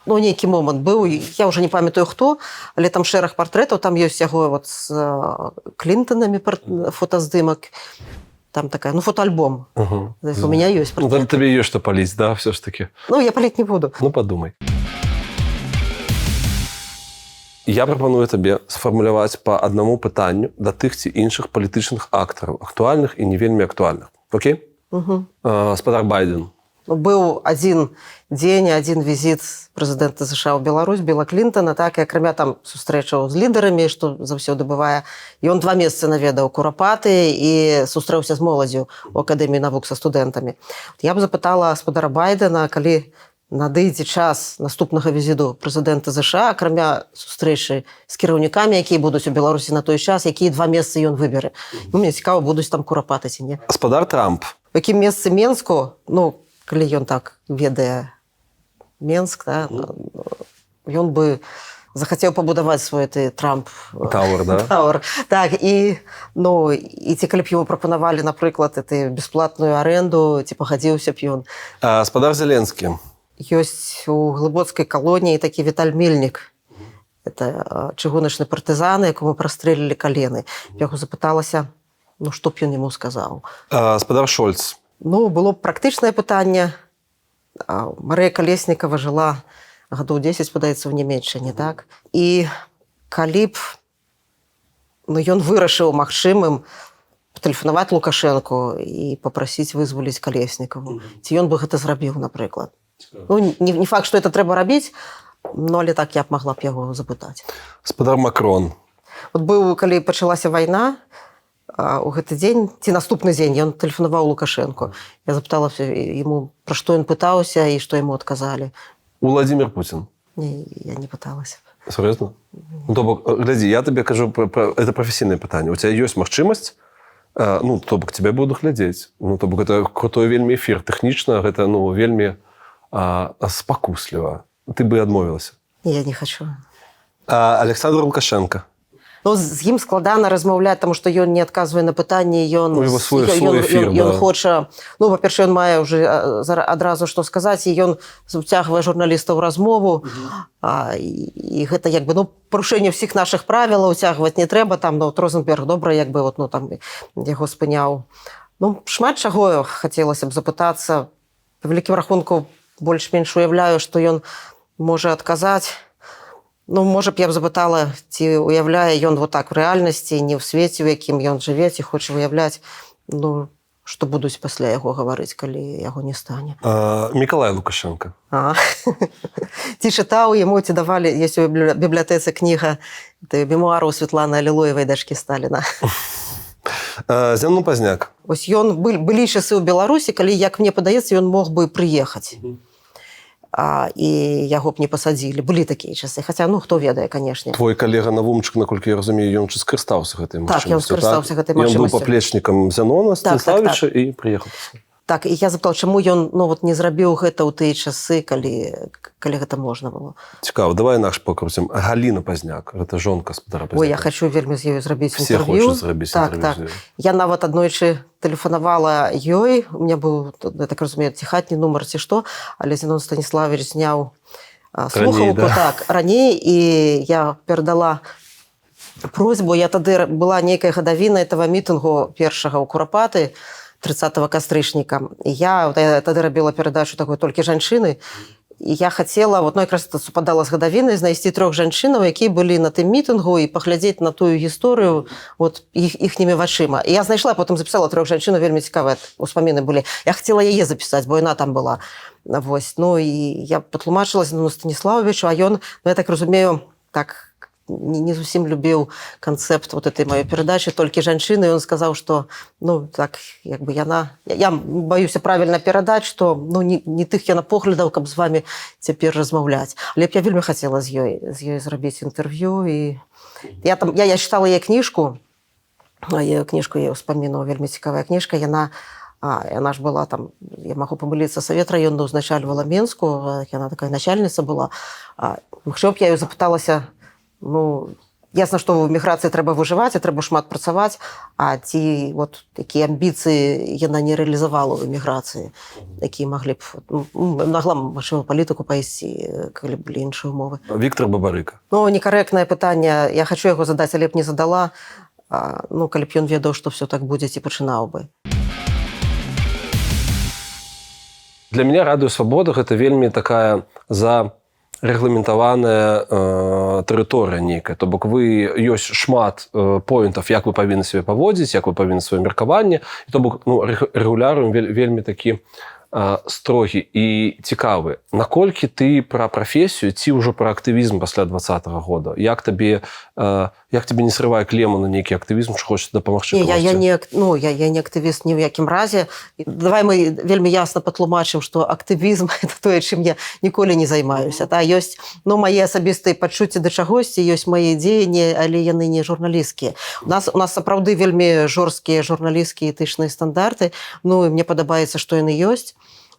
Ну, нейкі момант быў, я ўжо не памятаю хто, але там шэраг партрэтаў, там ёсць яго вот з Клінтонамі фотаздымак. Там такая, ну, фотоальбом. У меня ёсць партрэт. Ну, табе ёсць што паліць, да, все ж таки? Ну, я паліць не буду. Ну, падумай. Я прапаную табе сфармуляваць па аднаму пытанню да тых ці іншых палітычных актараў, актуальных і не вельмі актуальных. Окей? Спадар Байден. Быў адзін дзень, адзін візіт прэзідэнта США ў Беларусь, Біла Клінтона, так, і акрамя там сустрэчаў з лідарамі, што заўсёды бывае. Ён 2 месяцы наведаў Курапаты і сустрэўся з моладзю ў Акадэміі навук са студэнтамі. Я б запытала спадара Байдена, калі надыдзе час наступнага візіту прэзідэнта США, акрамя сустрэчы з кіраўнікамі, якія будуць у Беларусі на той час, якія 2 месяцы ён выберы. Ну, мне цікава, будуць там Курапаты ці не. Спадар Трамп. У якім месцы Менску, ну, калі ён так ведае Менск, да, ён бы захацеў пабудаваць свой Трамп Тауэр, да? Тауэр. Так, і, ну, і ці калі б яму прапанавалі, напрыклад, бясплатную аренду, ці пагадзіўся б ён. Спадар Зеленскі. ёсць у глыбоцкай калоніі такі Віталь Мельнік. Это чыгуначны партызан, якому прастрэлілі калены. Я яго запыталася, ну, што б ён яму сказаў. Спадар Шольц. Ну, было б практычнае пытанне. Марыя Калеснікава жыла гадоў 10, падаецца, ў Нямецчыне, так? І калі б ён вырашыў магчымым патэлефанаваць Лукашэнку і папрасіць вызваліць Калеснікаву, ці ён бы гэта зрабіў, напрыклад. Ну, не факт, што это трэба рабіць, ну, але так я б магла б яго запытаць. Спадар Макрон. Вот быў, калі пачалася вайна, у гэты дзень, ці наступны дзень, ён тэлефанаваў Лукашэнку. Я запыталася яму, пра што ён пытаўся і што яму адказалі. Владимир Путин. Не, я не пыталася. Серьезно? Ну, то бок, глядзі, я табе кажу, это прафесійнае пытанне. У цябе ёсць магчымасць, ну, то бок, тебе буду глядзець. Ну, то бок, это крутой вельмі эфір. Тэхнічна гэта, ну, вельмі спакусліва. Ты бы адмовілася. Я не хочу. Александр Лукашенко. Ну, з ім складана размаўляць, таму што ён не адказвае на пытанні, ён хоча... Ну, па-першае, ён мае ўжо адразу што сказаць, і ён уцягвае журналістаў у размову, і гэта, як бы, ну, парушэнне ўсіх нашых правілаў уцягваць не трэба, там, ну, Розенберг добра, як бы, вот, ну, там, яго спыняў. Ну, шмат чаго хацелася б запытацца. Па вялікім рахунку больш-менш уяўляю, што ён можа адказаць. Ну, можа б я б запытала, ці уяўляе ён вот так в рэальнасці, не ў свеце, у якім ён жыве, ці хоча уяўляць, ну, што будуць пасля яго гаварыць, калі яго не стане. Мікалай Лукашенко. Ці чытаў яму, ці давалі, ёсць у бібліятэцы кніга мемуараў Светланы Алілоевай, дачкі Сталіна. Зямну Пазняк. Вось ён, былі часы ў Беларусі, калі, як мне падаецца, ён мог бы прыехаць. І яго б не пасадзілі. Былі такія часы. Хаця, ну, хто ведае, канешне. Твой калега Навумчык, наколькі я разумею, ён чи скарыстаўся гэтай магчымасцю. Так, ён скарыстаўся гэтай магчымасцю. Ён быў паплечнікам Зянона Станіславіча і прыехаў. Так, і я запытала, чаму ён, ну, вот, не зрабіў гэта ў тыя часы, калі гэта можна было. Цікава, давай наш покрутим. Галіна Пазняк, гэта жонка спадара Пазняка. Ой, я хочу вельмі з ёю зрабіць інтэрв'ю. Все хочуць зрабіць інтэрв'ю. Так. Я нават аднойчы тэлефанавала ёй, у меня быў, я так разумею, ці хатні нумар, ці што, але Зянон Станіславович зняў слухаўку, так, раней, і я перадала просьбу, я тады была нейкая гадавіна этого мітынгу першага ў Курапаты, 30 кастрычніка. Я тады рабіла перадачу такой толькі жанчыны, і я хацела, вот, ну, якраз это супадала з гадавінай, знайсці 3 жанчынаў, якія былі на тым мітынгу, і паглядзець на тую гісторыю вот, іхнімі вачыма. І я знайшла, потым запісала 3 жанчынаў, вельмі цікавыя успаміны былі. Я хацела яе запісаць, бо яна там была. Вось. Ну, і я патлумачыла Зянону Станіславовичу, а ён, ну, я так разумею, так, не зусім любіў канцэпт вот этой маёй перадачы, толькі жанчыны, ён сказаў, што, ну, так, як бы яна... Я баюся правільна перадаць, што, ну, не тых яна поглядаў, каб з вамі цяпер размаўляць. Але б я вельмі хацела з ёй зрабіць інтэрв'ю, і я чытала яе кніжку, кніжку я ўспаміну, вельмі цікавая кніжка, яна ж была там, я магу памыліцца, савет раённы ўзначальвала Менску, яна такая начальніца была. Магчыма б я ёй запыталася, ну, ясна, што ў міграцыі трэба выжываць, і трэба шмат працаваць, а ці вот такія амбіцыі яна не рэалізавала ў эміграцыі, якія маглі б, магла, магчыма, палітыку пайсці, калі былі іншыя умовы. Віктор Бабарыка. Ну, некарэктнае пытанне, я хачу яго задаць, але б не задала, ну, калі б ён ведаў, што все так будзе, ці пачынаў бы. Для мяне Радыё Свабода гэта вельмі такая рэгламентаваная тэрыторыя нейкая. То бок вы ёсць шмат поінтаў, як вы павінны сябе паводзіць, як вы павінны сваё меркаванне. І то бок, ну, рэгулярыум вельмі такі строгі і цікавы. Наколькі ты пра прафесію ці ўжо пра актывізм пасля 20-го года? Як табе не срывае клему на нейкі актывізм, што хочаце дапамагчы? Я не актывіст ні ў якім разе. Давай мы вельмі ясна патлумачым, што актывізм – это тое, чым я ніколі не займаюся. Ёсць, ну, мае асабістыя пачуцці да чагосьці, ёсць мае дзеянні, але яны не журналісцкія. У нас сапраўды вельмі жорсткія журналісцкія этычныя стандарты. Ну, і мне падабаецца, што яны ёсць.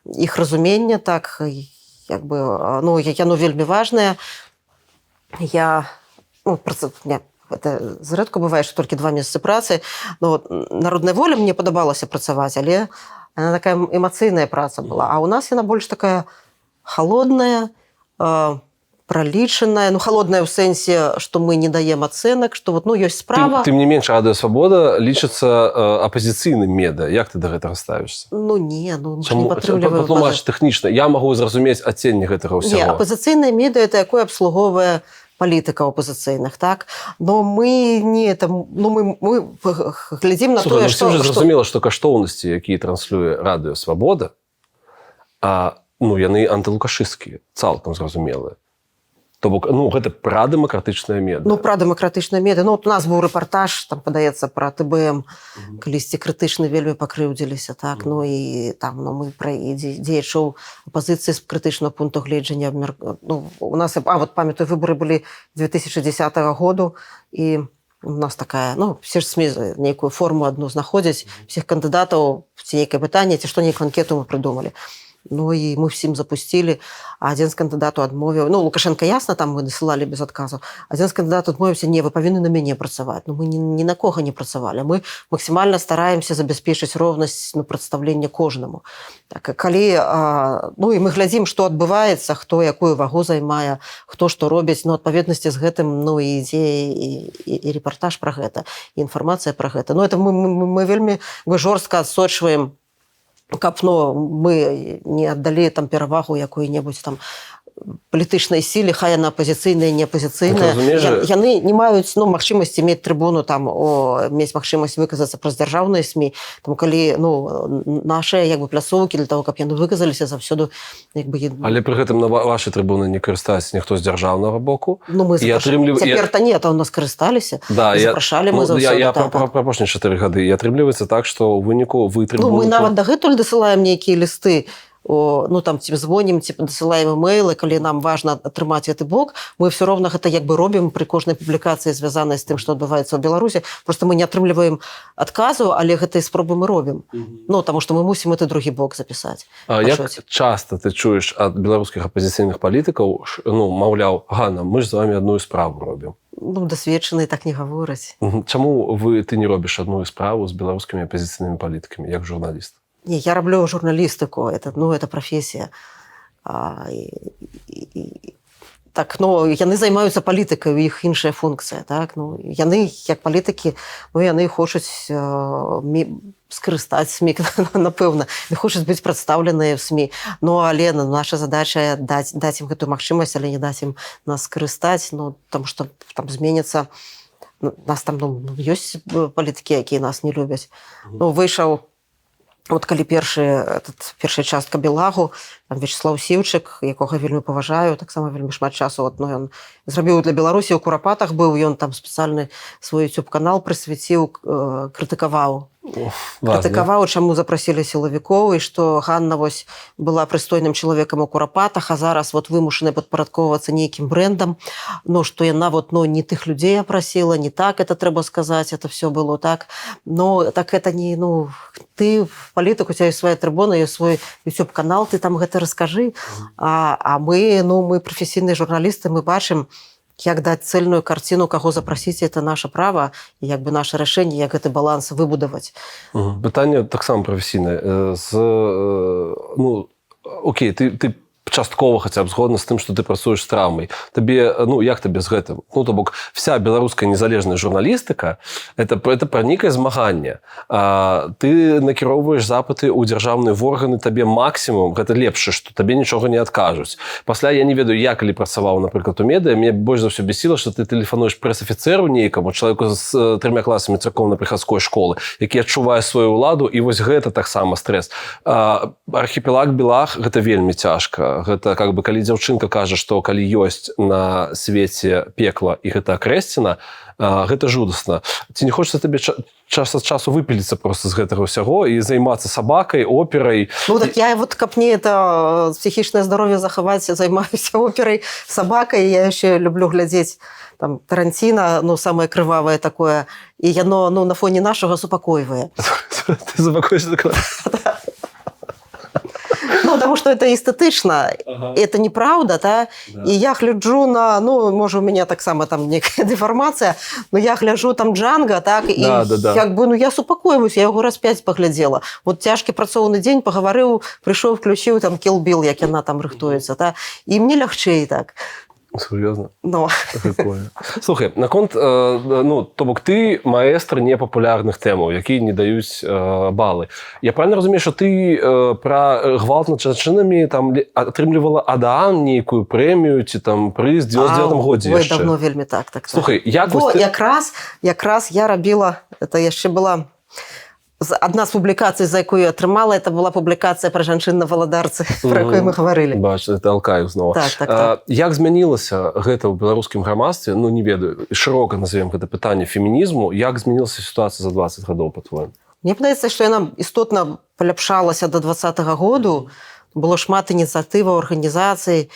Іх разуменне, так, як бы, ну, яно вельмі важнае. Это зрэдку бывае, што толькі 2 месяцы працы. Ну, народная воля мне падабалася працаваць, але яна такая эмацыйная праца была. А ў нас яна больш такая холодная, пролічаная, ну, холодная ў сэнсе, што мы не даем ацэнак, што вот, ну, ёсць справа. Тым не менш, Радыё Свабода лічыцца апазіцыйным медыа. Як ты да гэтага ставішся? Ну, не, ну, мы не падтрымліваем. Патлумач тэхнічна. Я магу зразумець адценне гэтага ўсяго. Не, апазіцыйнае медыа – это якое абслуговае палітыкаў апазіцыйных, так? Но мы не там, ну, мы глядзім на тое, што... Слухай, ну, зразумела, што каштоўнасці, якія транслюе Радыё Свабода, ну, яны антылукашысцкія, цалкам зразумелыя. То бок, ну, гэта прадэмакратычнае медыа. Ну, прадэмакратычнае медыа. Ну, у нас быў рэпартаж, там, падаецца, пра ТБМ, калісьці крытычна вельмі пакрыўдзіліся, так? Ну, і там, ну, мы пра дзеячоў апазіцыі з крытычнага пункту гледжання. Ну, у нас, вот памятаю, выбары былі 2010 году, і у нас такая, ну, все ж СМІ нейкую форму адну знаходзяць, всіх кандыдатаў, ці нейкае пытанне, ці што нейкую анкету мы прыдумалі. Ну, і мы всім запусцілі, а адзін з кандыдатаў адмовіў. Ну, Лукашенко, ясна, там мы дасылалі без адказу. Адзін з кандыдатаў адмовіўся, не, вы павінны на мяне працаваць. Ну, мы ні на кого не працавалі. Мы максімальна стараемся забяспечыць роўнасць, ну, прадстаўлення кожнаму. Так, калі, ну, і мы глядзім, што адбываецца, хто якую вагу займае, хто што робіць, ну, адпаведнасці з гэтым, ну, і ідзе і рэпартаж пра гэта, і інфармацыя пра гэта. Ну, это мы вельмі жорстка адсочваем, каб, ну, мы не аддалі там перавагу якой-небудзь там палітычнай сіле, хай яна апазіцыйная, не апазіцыйная. Яны не маюць, ну, магчымасці мець трыбуну, там, мець магчымасць выказацца праз дзяржаўныя СМІ. Таму калі, ну, нашыя, як бы, пляцоўкі для того, каб яны выказаліся, заўсёды, як бы... Але пры гэтым на вашай трыбуны не карыстаецца ніхто з дзяржаўнага боку? Ну, мы цяпер-то не, то ў нас карысталіся. Да, запрашалі мы заўсёды. Я пра апошнія 4 гады. І атрымліваецца так, што ў выніку вы трыбуну... Ну, мы нават дагэтуль дасылаем нейкія лісты, ну, там, ці звонім, ці дасылаем имейлы, калі нам важна атрымаць гэты бок, мы все роўна гэта як бы робім пры кожнай публікацыі, звязанай з тым, што адбываецца ў Беларусі. Просто мы не атрымліваем адказу, але гэтай спробы мы робім. Ну, таму што мы мусім гэты другі бок запісаць. Як часта ты чуеш ад беларускіх апазіцыйных палітыкаў, ну, маўляў, Ганна, мы ж з вами адную справу робім? Ну, дасведчаныя так не гавораць. Чаму ты не робіш адную справу з беларускімі апазіцыйнымі палітыкамі, як журналіст? Не, я раблю журналістыку, это, ну, это прафесія. Так, ну, яны займаюцца палітыкай, у іх іншая функцыя, так? Ну, яны, як палітыкі, ну, яны хочуць скарыстаць СМІ, напэўна, хочуць быць прадстаўленыя ў СМІ. Ну, але наша задача даць ім гэтую магчымасць, але не даць ім нас скарыстаць, ну, таму што там зменіцца, нас там, ну, ёсць палітыкі, якія нас не любяць. Ну, выйшаў вот калі першая частка Белагу, там Вячеслав Сіўчык, якога вельмі паважаю, таксама вельмі шмат часу, вот, ну, ён зрабіў для Беларусі, у Курапатах быў, ён там спецыяльны свой YouTube-канал прысвяціў, крытыкаваў, чаму запрасілі сілавікоў, і што Ганна вось была прыстойным чалавекам у Курапатах, а зараз вот вымушаная падпарадковвацца нейкім брэндам, ну, што яна вот, ну, не тых людзей апрасіла, не так это трэба сказаць, это все было так. Но так это не, ну, ты палітык, у цябе ёсць свая трыбуна, ёсць свой YouTube-канал, ты там гэта раскажы. А мы, ну, мы прафесійныя журналісты, мы бачым, як даць цэльную карціну, каго запрасіць, это наша права, і як бы наша рашэнне, як гэты баланс выбудаваць. Пытанне таксама прафесійнае. Ну, окей, ты часткова хаця б згодна з тым, што ты працуеш з траўмай. Табе, ну, як табе з гэтым? Ну, то бок, вся беларуская незалежная журналістыка – это пра нейкае змаганне. Ты накіроўваеш запыты ў дзяржаўныя органы, табе максімум, гэта лепшае, што табе нічога не адкажуць. Пасля, я не ведаю, я калі працаваў, напрыклад, у медыа, мне больш за ўсё бесіла, што ты тэлефануеш прэс-афіцэру нейкаму, чалавеку з 3 класамі царкоўна-прыхадской школы, які адчувае сваю ўладу, і вось гэта таксама стрэс. Архіпелаг Белаг – гэта вельмі цяжка. Гэта, как бы, калі дзяўчынка кажа, што калі ёсць на свеце пекла і гэта акрэсціна, гэта жудасна. Ці не хочацца табе час ад часу выпіліцца проста з гэтага ўсяго і займацца сабакай, операй? Ну, так я вот, каб мне это псіхічнае здароўе захаваць, займаюся операй, сабакай, я яшчэ люблю глядзець там Тарантіна, ну, самае крывавае такое, і яно, ну, на фоне нашага супакойвае. Ты супакоішся такое? Ну, потому что это эстетично, это неправда, да? И я гляджу на, ну, может, у меня так само там некая деформация, но я гляжу там Джанго, так, и как бы, ну, я супакоюсь, я его раз 5 поглядела. Вот тяжкий працоўны день, поговорил, пришел, включил там Kill Bill, як яна там рыхтуецца, да? И мне лягчэй так. Серьезно? Ну. Прикольно. Слухай, наконт, ну, то бок ты маэстр непапулярных тэмаў, якія не даюць балы. Я правильно разумею, что ты про гвалт над жанчынамі там атрымлівала Адаан нейкую прэмію ці там прыз 99-м годзе яшчэ? Ой, яшчэ. давно вельмі так. Слухай, як вот, якраз я рабіла, это яшчэ была одна з публікацый, за якую я атрымала, это была публікацыя пра жанчын на валадарцы, про якую мы гаварылі. Бач, это Алкаев зноў. Так. Як змянілася гэта ў беларускім грамадстве, ну, не ведаю, шырока назовем гэта пытанне фемінізму, як змянілася сітуацыя за 20 гадоў, па-твоему? Мне падаецца, што яна істотна паляпшалася до 2020 году, было шмат ініцыятываў, арганізацый.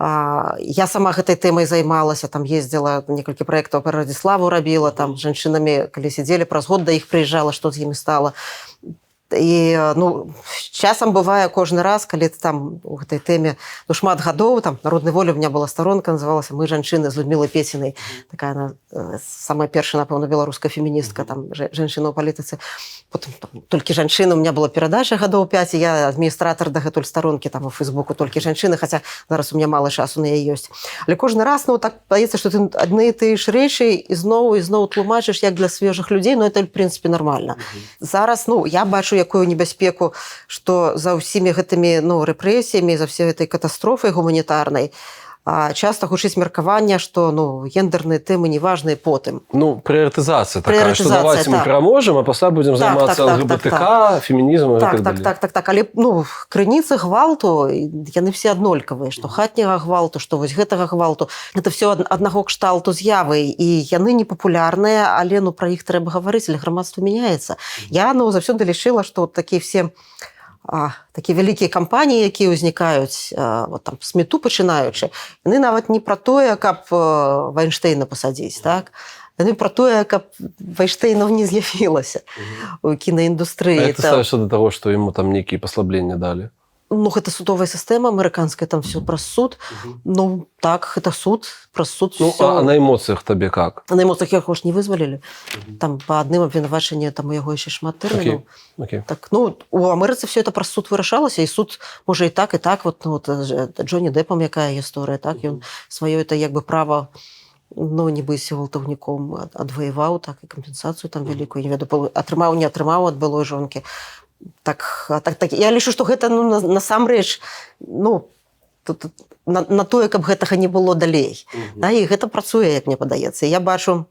Я сама гэтай тэмай займалася, там ездзіла, некалькі праектаў па Радзіславу рабіла, там з жанчынамі, калі сядзелі, праз год да іх прыязджала, што з імі стала. І, ну, часам бывае кожны раз, калі там у гэтай тэме, ну, шмат гадоў, там, «Народнай волі» у меня была старонка, называлася «Мы жанчыны» з Людмілай Песінай. Такая она, самая першая, напэўна, беларуская феміністка, там, жанчына ў палітыцы. Потым, там, толькі жанчыны, у меня была перадача гадоў 5, і я адміністратар дагэтуль старонкі там у Фейсбуку «Толькі жанчыны», хаця зараз у меня мала часу на яе ёсць. Але кожны раз, ну, так падаецца, што ты адны і тыя ж рэчы і зноў тлумачыш, як для свежых людзей, ну, это, в прынцыпе, нармальна. Зараз, ну, я бачу якую небяспеку, што за ўсімі гэтымі, ну, рэпрэсіямі, за всей этой катастрофай гуманітарнай, часто гучыць меркаванне, што, ну, гендерныя тэмы неважныя потым. Ну, прыярытызацыя такая, што давайте мы пераможам, а пасля будзем займацца ЛГБТК, фемінізмам і так далее. Так. Але, ну, крыніцы гвалту, яны все аднолькавыя, што хатняга гвалту, што вось гэтага гвалту. Гэта все аднаго кшталту з'явы, і яны непапулярныя, але, ну, пра іх трэба гаварыць, але грамадства мяняецца. Я, ну, заўсёды лічыла, што такія все такія вялікія кампаніі, якія ўзнікаюць, вот там СМІТу пачынаючы, яны нават не пра тое, каб Вайнштейна пасадзіць, так? Яны пра тое, каб Вайнштейнаў не з'явілася ў кінаіндустрыі. А як ты ставішся да таго, што яму там нейкія паслабленні далі? Ну, гэта судовая сістэма амерыканская, там все праз суд. Ну, так, гэта суд, праз суд. Ну, всё. А на эмоцыях табе как? На эмоцыях яго ж не вызвалілі. Там па адным абвінавачанні, там у яго яшчэ шмат тэрмінаў. Так, ну, у Амерыцы все это праз суд вырашалася, і суд, можа, і так, вот, ну, вот, Джонні Дэпам якая гісторыя, так, ён сваё это, як бы, права, ну, не быць гвалтаўніком адваяваў, так, і кампенсацыю там вялікую, не ведаю, атрымаў, не атрымаў ад былой жонкі. Так, я лічу, што гэта, ну, насамрэч, ну, на тое, каб гэтага не было далей. Да, і гэта працуе, як мне падаецца. Я бачу,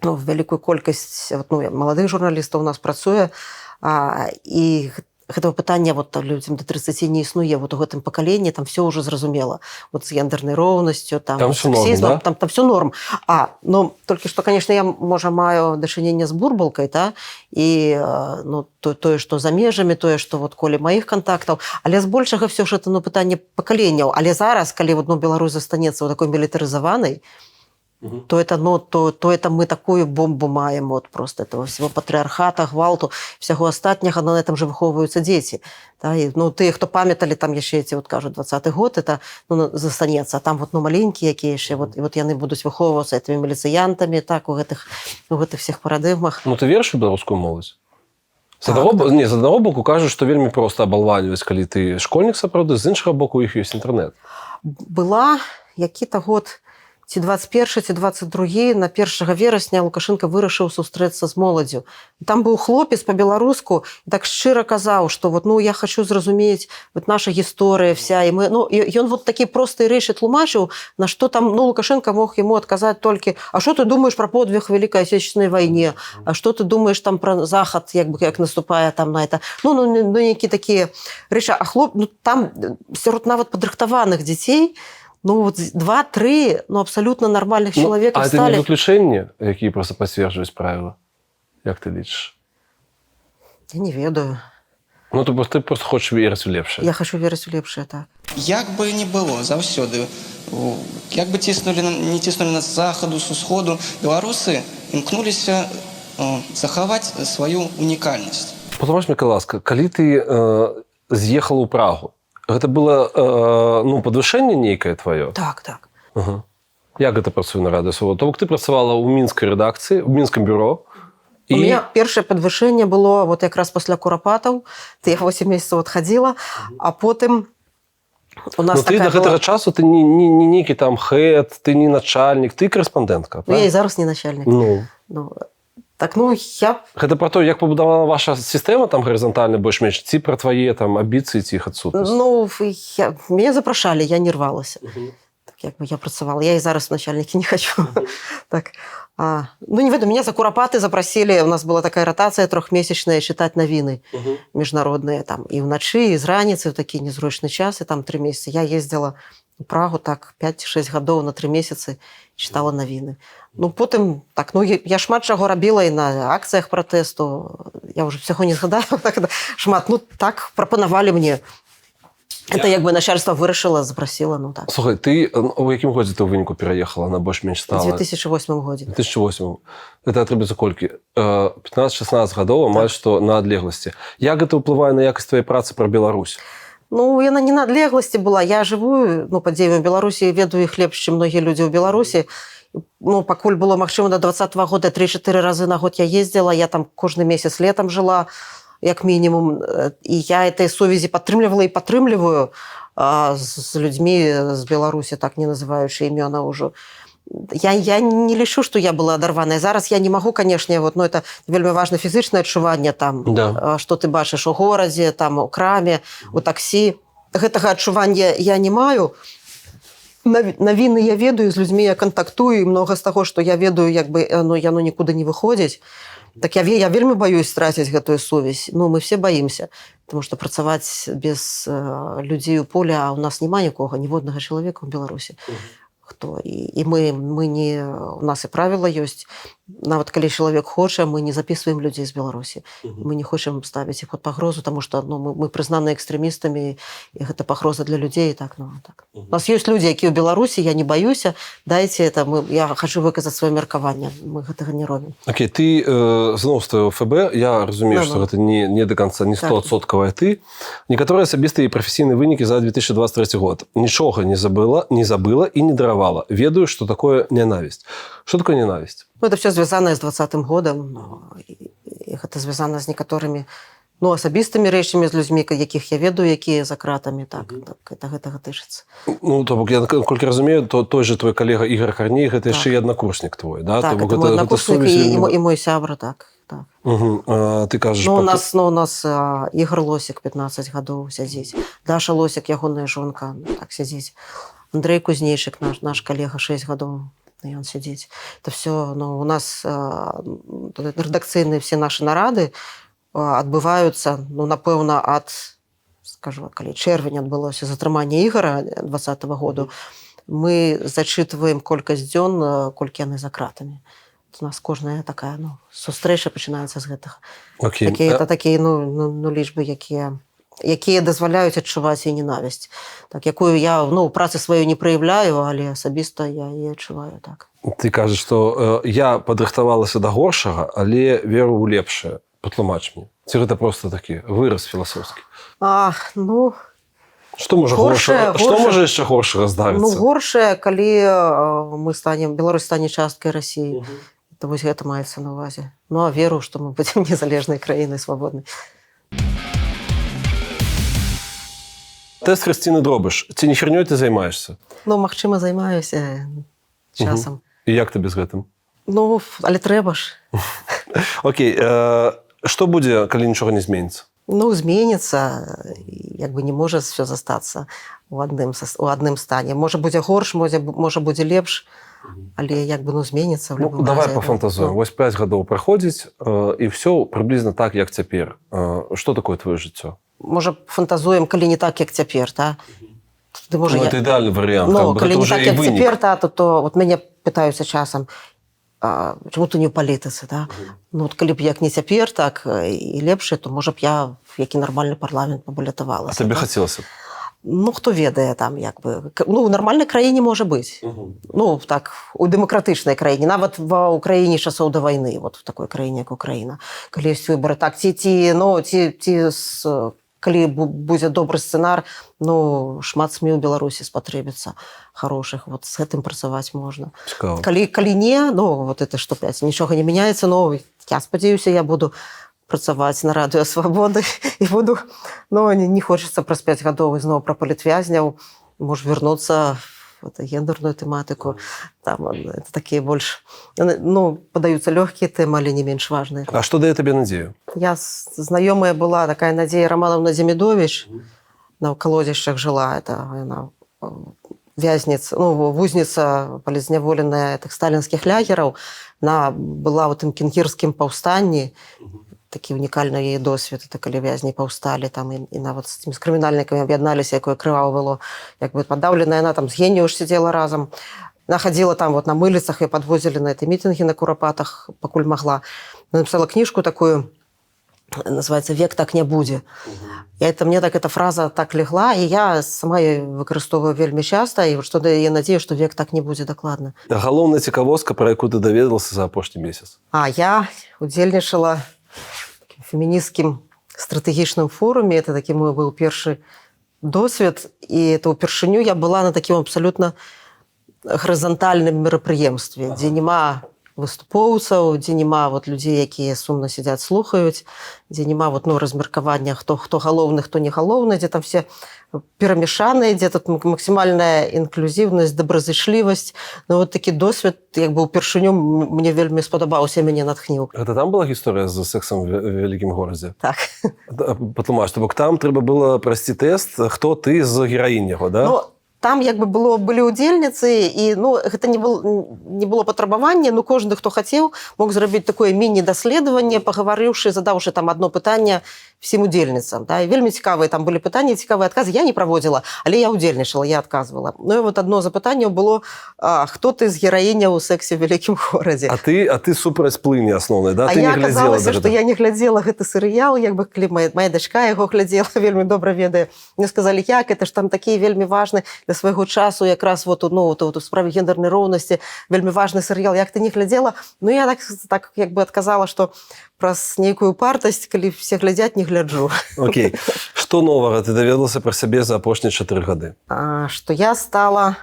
ну, вялікую колькасць, вот, ну, маладых журналістаў у нас працуе, і гэтага пытання вот людзям до 30 не існуе, вот у гэтым пакаленні там все ўжо зразумела, вот з гендернай роўнасцю, там сексізмам, да? там все норм. Ну, толькі што, конечно, я, можа, маю дачыненне з бурбалкай, та, і, ну, тое, што за межамі, тое, што вот коле маіх контактаў, але збольшага все ж это, ну, пытанне пакаленняў. Але зараз, калі вот, ну, Беларусь застанецца ў такой мілітарызаванай, то это, ну, то это мы такую бомбу маем, вот просто этого всего патрыархата, гвалту, всяго астатняга, но на этом же выхоўваюцца дзеці. Да, і, ну, тыя, хто памяталі, там яшчэ эти, вот кажуть, 20-й год, это, ну, застанецца, а там вот, ну, маленькія якія яшчэ, вот, і вот яны будуць выхоўвацца этими міліцыянтамі, так, у гэтых всех парадыгмах. Ну, ты верыш у беларускую моладзь? З аднаго боку кажуць, што вельмі проста абалваніваць, калі ты школьнік сапраўды, з іншага боку, у іх ёсць інтэрнэт. Была які-то год, ці 21, ці 22, на 1 верасня Лукашенко вырашыў сустрэцца з моладзю. Там быў хлопец па-беларуску, і так шчыра казаў, што вот, ну, я хочу зразумець вот наша гісторыя вся, і мы, ну, ён вот такія простыя рэчы тлумачыў, на што там, ну, Лукашенко мог яму адказаць толькі: а што ты думаеш пра подвиг Великой Отечественной вайне? А што ты думаеш там пра Захад, як бы, як наступае там на это? Ну, нейкія такія рэчы. А ну, там сярод нават падрыхтаваных дзяцей, ну, вот 2-3, ну, абсолютно нормальных человеков стали. А это не выключение, якія просто пацверджваюць правила? Як ты лічыш? Я не ведаю. Ну, ты просто хочаш верыць у лепшае. Я хочу верыць у лепшае, так. Як бы не было, заўсёды, як бы не ціснулі нас з захаду, з усходу, беларусы імкнуліся захаваць сваю унікальнасць. Патлумач мне, ласка, калі ты з'ехала ў Прагу, Гэта было ну, падвышэнне нейкае тваё? Так, так. Ага. Як гэта працуе на Радыё Свабода? То бок ты працавала ў мінскай рэдакцыі, ў мінскім бюро. У меня першае падвышэнне было вот якраз пасля курапатаў. Я 8 месяцаў адхадзіла, а потым у нас ты до гэтага часу ты не нейкі там хэд, ты не начальнік, ты корэспандэнтка. Я і зараз не начальнік. Я... Гэта про то, як пабудавала ваша сістэма там гарызантальна больш-менш, ці пра твае там амбіцыі, ці іх адсутнасць? Мяне запрашалі, я не рвалася. Так, як бы я працавала. Я і зараз начальнікі не хочу. Так. Не ведаю, меня за курапаты запросили, у нас была такая ротация трехмесячная, читать новины международные, там, и вночи, и з раніцы, в такие незручные часы, там 3 месяца. Я ездила в Прагу, так, 5-6 годов на 3 месяцы читала новины. Потым, так, я шмат чаго рабіла і на акцыях пратэсту, я уже всяго не згадаю, шмат, так, прапанавалі мне. Это як бы начальство вырашыла, запросила, так. Слухай, ты у якім годзе ты ў выніку пераехала, на больш-менш стала? У 2008 годзе. 2008. Это атрымліваецца колькі? 15-16 гадоў, амаль што на адлегласці. Як гэта ўплывае на якасць твоей працы пра Беларусь? Яна не на адлегласці была. Я жыву, падзею ў Беларусі, ведаю іх лепш, чым многія людзі ў Беларусі. Пакуль было магчыма до 20-го года 3-4 разы на год я ездзіла, я там кожны месяц летом жила, як мінімум, і я этой сувязі падтрымлівала і падтрымліваю з людзьмі з Беларусі, так не называючы імёна ўжо. Я не лічу, што я была адарваная. Зараз я не магу, канешне, это вельмі важна фізычнае адчуванне там, што ты бачыш у горадзе, там, у краме, у таксі. Гэтага адчування я не маю. Навіны я ведаю, з людзьмі я кантактую, і многа з таго, што я ведаю, як бы яно нікуды не выходзіць. Так я вельмі боюсь страціць гэтую сувязь. Мы все боимся, потому что працаваць без людзей у поле, а у нас няма нікога, ніводнага чалавека ў Беларусі. І мы не... У нас і правіла ёсць. Нават калі чалавек хоча, мы не записываем людзей з Беларусі. Мы не хочам ставіць іх пад пагрозу, тому што мы прызнаны экстрэмістамі, і гэта пагроза для людзей. Так. У нас ёсць людзі, якія ў Беларусі, я не баюся, дайце это, я хочу выказаць сваё меркаванне. Мы гэтага не робім. Окей, ты зноў з твоего ФБ, я разумею, што гэта не до конца, не 100%-кавая ты. Некаторыя асабістыя і прафесійныя вынікі за 2023 год. Нічога не забыла і не даравала. Ведаю, што такое ненавісць. Што такое ненавісць? Это все звязано с 20-м годом. И это звязано с некоторыми асабістымі рэчамі, з людзьмі, якіх я ведаю, якія за кратамі. Так, гэтага тычыцца. То бок, я колькі разумею, то той же твой калега Ігор Карней, гэта яшчэ і аднакурснік твой, да? Так, это мой аднакурснік і мой сябра, так. Ты кажаш... У нас Ігор Лосік 15 гадоў сядзіць. Даша Лосік, ягоная жонка, так сядзіць. Андрей Кузнейчык, наш калега, 6 гадоў. Ён сядзіць. Это все, у нас рэдакцыйныя все наши нарады адбываюцца, напэўна, скажу, калі чэрвень адбылося затрыманне Ігора 20-го году, мы зачытваем колькасць дзён, колькі яны за кратамі. У нас кожная такая, сустрэча пачынаецца з гэтага. Это такія, лічбы, якія дазваляюць адчуваць і ненавісць. Так, якую я у працы сваёй не праяўляю, але асабіста я і адчуваю так. Ты кажаш, што я падрыхтавалася да горшага, але веру ў лепшае. Патлумач мне. Ці гэта проста такі выраз філасофскі? Што можа яшчэ горшага здарыцца? Горшае, калі Беларусь стане часткай Расіі. Вось гэта маецца на ўвазе. А веру, што мы будзем незалежнай краінай, свабоднай. Тэст Хрысціны Дробыш. Ці не хернёй ты займаешься? Магчыма, займаюся часам. І як ты без гэтым? Але трэба ж. Окей. Што будзе, калі нічога не зменіцца? Зменіцца. Як бы не можа все застацца у адным стане. Можа будзе горш, можа будзе лепш, але як бы зменіцца ў любым разе. Давай пафантазуем. Вось 5 гадоў праходзіць, і ўсё прыблізна так, як цяпер. Што такое твоё жыццё? Можа, фантазуем, калі не так, як цяпер, так? Это ідэальны варыянт. Калі не так, як цяпер, то мяне пытаюцца часам, чаму ты не ў палітыцы, так? Калі б як не цяпер, так, і лепшае, то, можа б, я в які нармальны парламент пабалятавала. А табе хацелася б? Хто ведае там, як бы... У нармальнай краіне можа быць. Так, у дэмакратычнай краіне. Нават ва Украіне часоў да вайны, в такой краіне, як Украіна. Калі ёсць выбары, так, ці з калі будзе добры сцэнар, ну, шмат СМІ ў Беларусі спатрэбіцца хорошых. Вот з гэтым працаваць можна. Цікава. Калі не, ну, вот это што 5, нічога не мяняецца, но я спадзяюся, я буду працаваць на радыё Свабоды і буду, ну, не хочацца праз 5 гадоў зноў пра палітвязняў, можа вярнуцца в гендерную тэматыку. Там это такія больш, ну, падаюцца лёгкія тэмы, але не менш важныя. А што дае табе надзею? Я знаёмая была такая Надзея Романовна Демидович, на колодзішчах жыла, это яна вязніца, ну, вузніца палізняволеная тых сталінскіх лягераў. Она была ў тым кенгірскім паўстанні, такі унікальны яе досвед, это калі вязні паўсталі там і нават з тымі крымінальнікамі аб'ядналіся, якое крывава было, як бы падаўленая, яна там з Геніюш сидзела разам. Она ходила там вот на мыліцах, ее подвозили на эти митинги на Курапатах, пакуль могла. Она написала книжку такую, называется «Век так не будзе». И это мне так эта фраза так легла, и я сама ее выкарыстоўваю вельмі часто, и что я надеюсь, что век так не будзе дакладна. Галоўная цікавостка, про якую ты даведалася за апошні месяц? Я удзельнічала в фемінісцкім стратэгічным форуме. Это такі мой быў першы досвед, і это ўпершыню я была на такім абсалютна гарызантальным мерапрыемстве, дзе няма выступоўцаў, дзе няма вот людзей, якія сумна сядзяць, слухаюць, дзе няма вот, ну, размеркавання, хто галоўны, хто не галоўны, дзе там все перамешаныя, дзе тут максімальная інклюзіўнасць, добразычлівасць. Ну, вот такі досвед, як бы ўпершыню мне вельмі спадабаўся, мяне натхніў. Гэта там была гісторыя з сексам в вялікім горадзе? Так. Патлумач, то бок там трэба было прайсці тэст, хто ты з гераінь яго, да? Ну, там як бы былі ўдзельніцы, і, ну, гэта не было патрабавання, ну, кожны, хто хацеў, мог зрабіць такое міні-даследаванне, пагаварыўшы, задаўшы там одно пытанне всім удзельніцам. Да? І вельмі цікавыя там былі пытанні, цікавыя адказы. Я не праводзіла, але я удзельнічала, я адказвала. Ну, і вот одно з запытанняў было, хто ты з гераіняў у сексе в вялікім горадзе? А ты супраць плыні асноўнай, да? Ты я не глядзела аказалася, што я не глядзела гэты серыял, як бы, калі моя дачка яго глядзела, вельмі добра ведае. Мне сказалі, як, это ж там такі вельмі важны для свайго часу, якраз вот, ну, вот, у справе гендернай роўнасці, вельмі важны серыял, як ты не глядзела? Ну, я так як бы адказала, што праз нейкую партасць, калі все глядзяць, не гляджу. Окей. Што новага ты даведалася пра сябе за апошнія 4 гады? Што я стала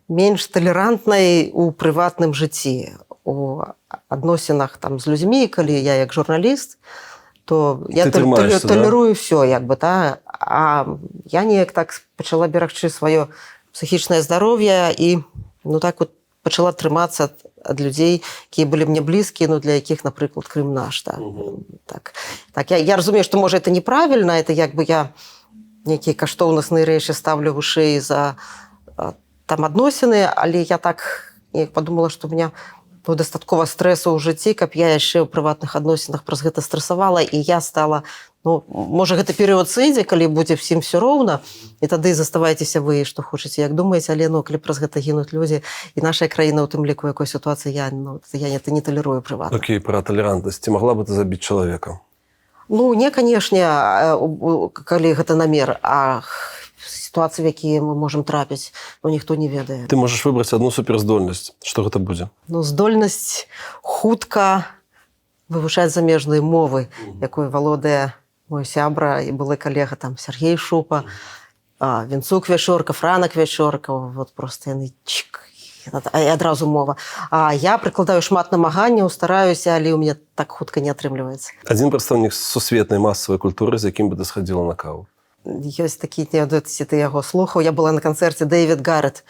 менш талерантнай у прыватным жыцці, у адносінах там з людзьмі, калі я як журналіст, то я талерую все, як бы, да? А я неяк так пачала берагчы сваё псіхічнае здароўе і, ну, так вот пачала трымацца ад людзей, якія былі мне блізкія, ну, для якіх, напрыклад, Крым наш. Да? Так, я разумею, што, можа, это неправільна, это як бы я нейкія каштоўнасныя рэчы ставлю вышэй за там адносіны, але я так подумала, што у меня дастаткова стрэсу ў жыцці, каб я яшчэ ў прыватных адносінах праз гэта стрэсавала, і я стала, ну, можа, гэта перыяд сыдзе, калі будзе всім все роўна, і тады заставайцеся вы, што хочаце, як думаеце, але, ну, калі праз гэта гінуць людзі, і наша краіна ў тым ліку, якой сітуацыі, я не талерую прыватна. Окей, пра талерантнасць. Ці магла бы ты забіць чалавека? Ну, не, канешне, калі гэта намер, а сітуацыі, в якія мы можам трапіць, ну, ніхто не ведае. Ты можаш выбраць одну суперздольнасць. Што гэта будзе? Ну, здольнасць хутка вывучаць замежныя мовы, якой валодае мой сябра і былы калега там Сергей Шупа, Вінцук Вячорка, Франак Вячорка, вот просто яны чик, і адразу мова. А я прыкладаю шмат намаганняў, стараюся, але ў мяне так хутка не атрымліваецца. Адзін прадстаўнік сусветнай масавай культуры, з якім бы ты схадзіла на каву? Ёсць такі, не ведаю, ці ты яго слухаў, я была на канцэрце Дэвід Гаррет.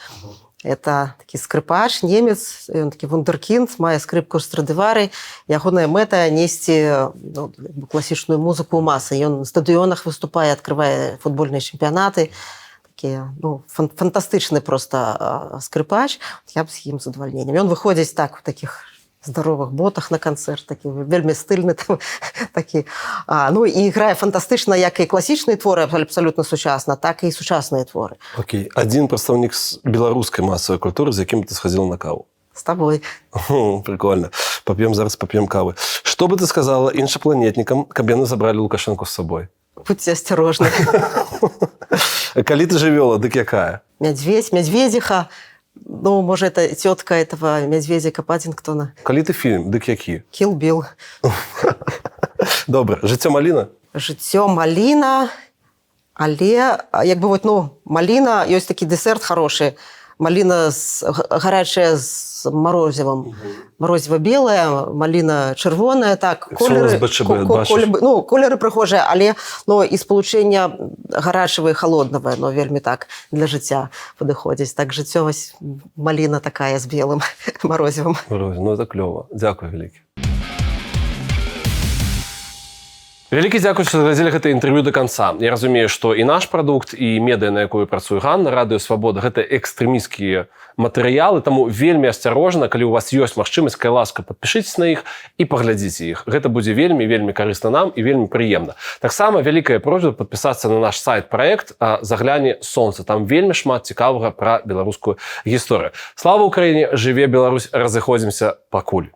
Это такі скрыпач, немец, ён такі вундеркінд, мае скрыпку Страдывары. Ягоная мэта несці, ну, класічную музыку ў масы. Ён на стадыёнах выступае, адкрывае футбольныя чэмпіянаты. Такі, ну, фантастычны просто скрыпач. Я б з ім задавальненнем. Ён выходзіць так у такіх здаровых ботах на канцэрт, такі вельмі стыльны там, такі. Ну, і грае фантастычна як і класічныя творы, абсалютна сучасна, так і сучасныя творы. Окей. Адзін прадстаўнік з беларускай масавай культуры, з якім ты схадзіла на каву? З табой. Прикольно. Зараз поп'ем кавы. Што бы ты сказала іншапланетнікам, каб яны забралі Лукашэнку з сабой? Будьте асцярожны. Калі ты жывёла, дык якая? Медведь, медведиха. Ну, можа, это тетка этого медведика Паддингтона. Калі ты фільм, дык які? Kill Bill. Добра. Жыццё маліна? Жыццё маліна, але як бы вот, ну, маліна, ёсць такі дэсерт хорошы. Маліна гарячая з морозивом. Морозиво белое, маліна чырвоная, так, колеры, ну, колеры прыгожыя, але ну, і спалучэння гарачага і холоднага, ну, вельмі так для жыцця падыходзіць. Так жыццё вось маліна такая з белым морозивом. Ну, это клёва. Дзякуй вялікі. Вялікі дзякуй, што глядзелі гэта інтэрв'ю до конца. Я разумею, што і наш прадукт, і медыя, на якую працуе Ганна, Радыё Свабода, гэта экстрэмісцкія матэрыялы, таму вельмі асцярожна, калі у вас ёсць магчымасць, кай ласка, падпішыцеся на іх і паглядзіце іх. Гэта будзе вельмі, вельмі карысна нам і вельмі прыемна. Таксама вялікая просьба падпісацца на наш сайт-праект «Загляне сонца». Там вельмі шмат цікавага пра беларускую гісторыю. Слава Украіне, жыве Беларусь, разыходзімся пакуль.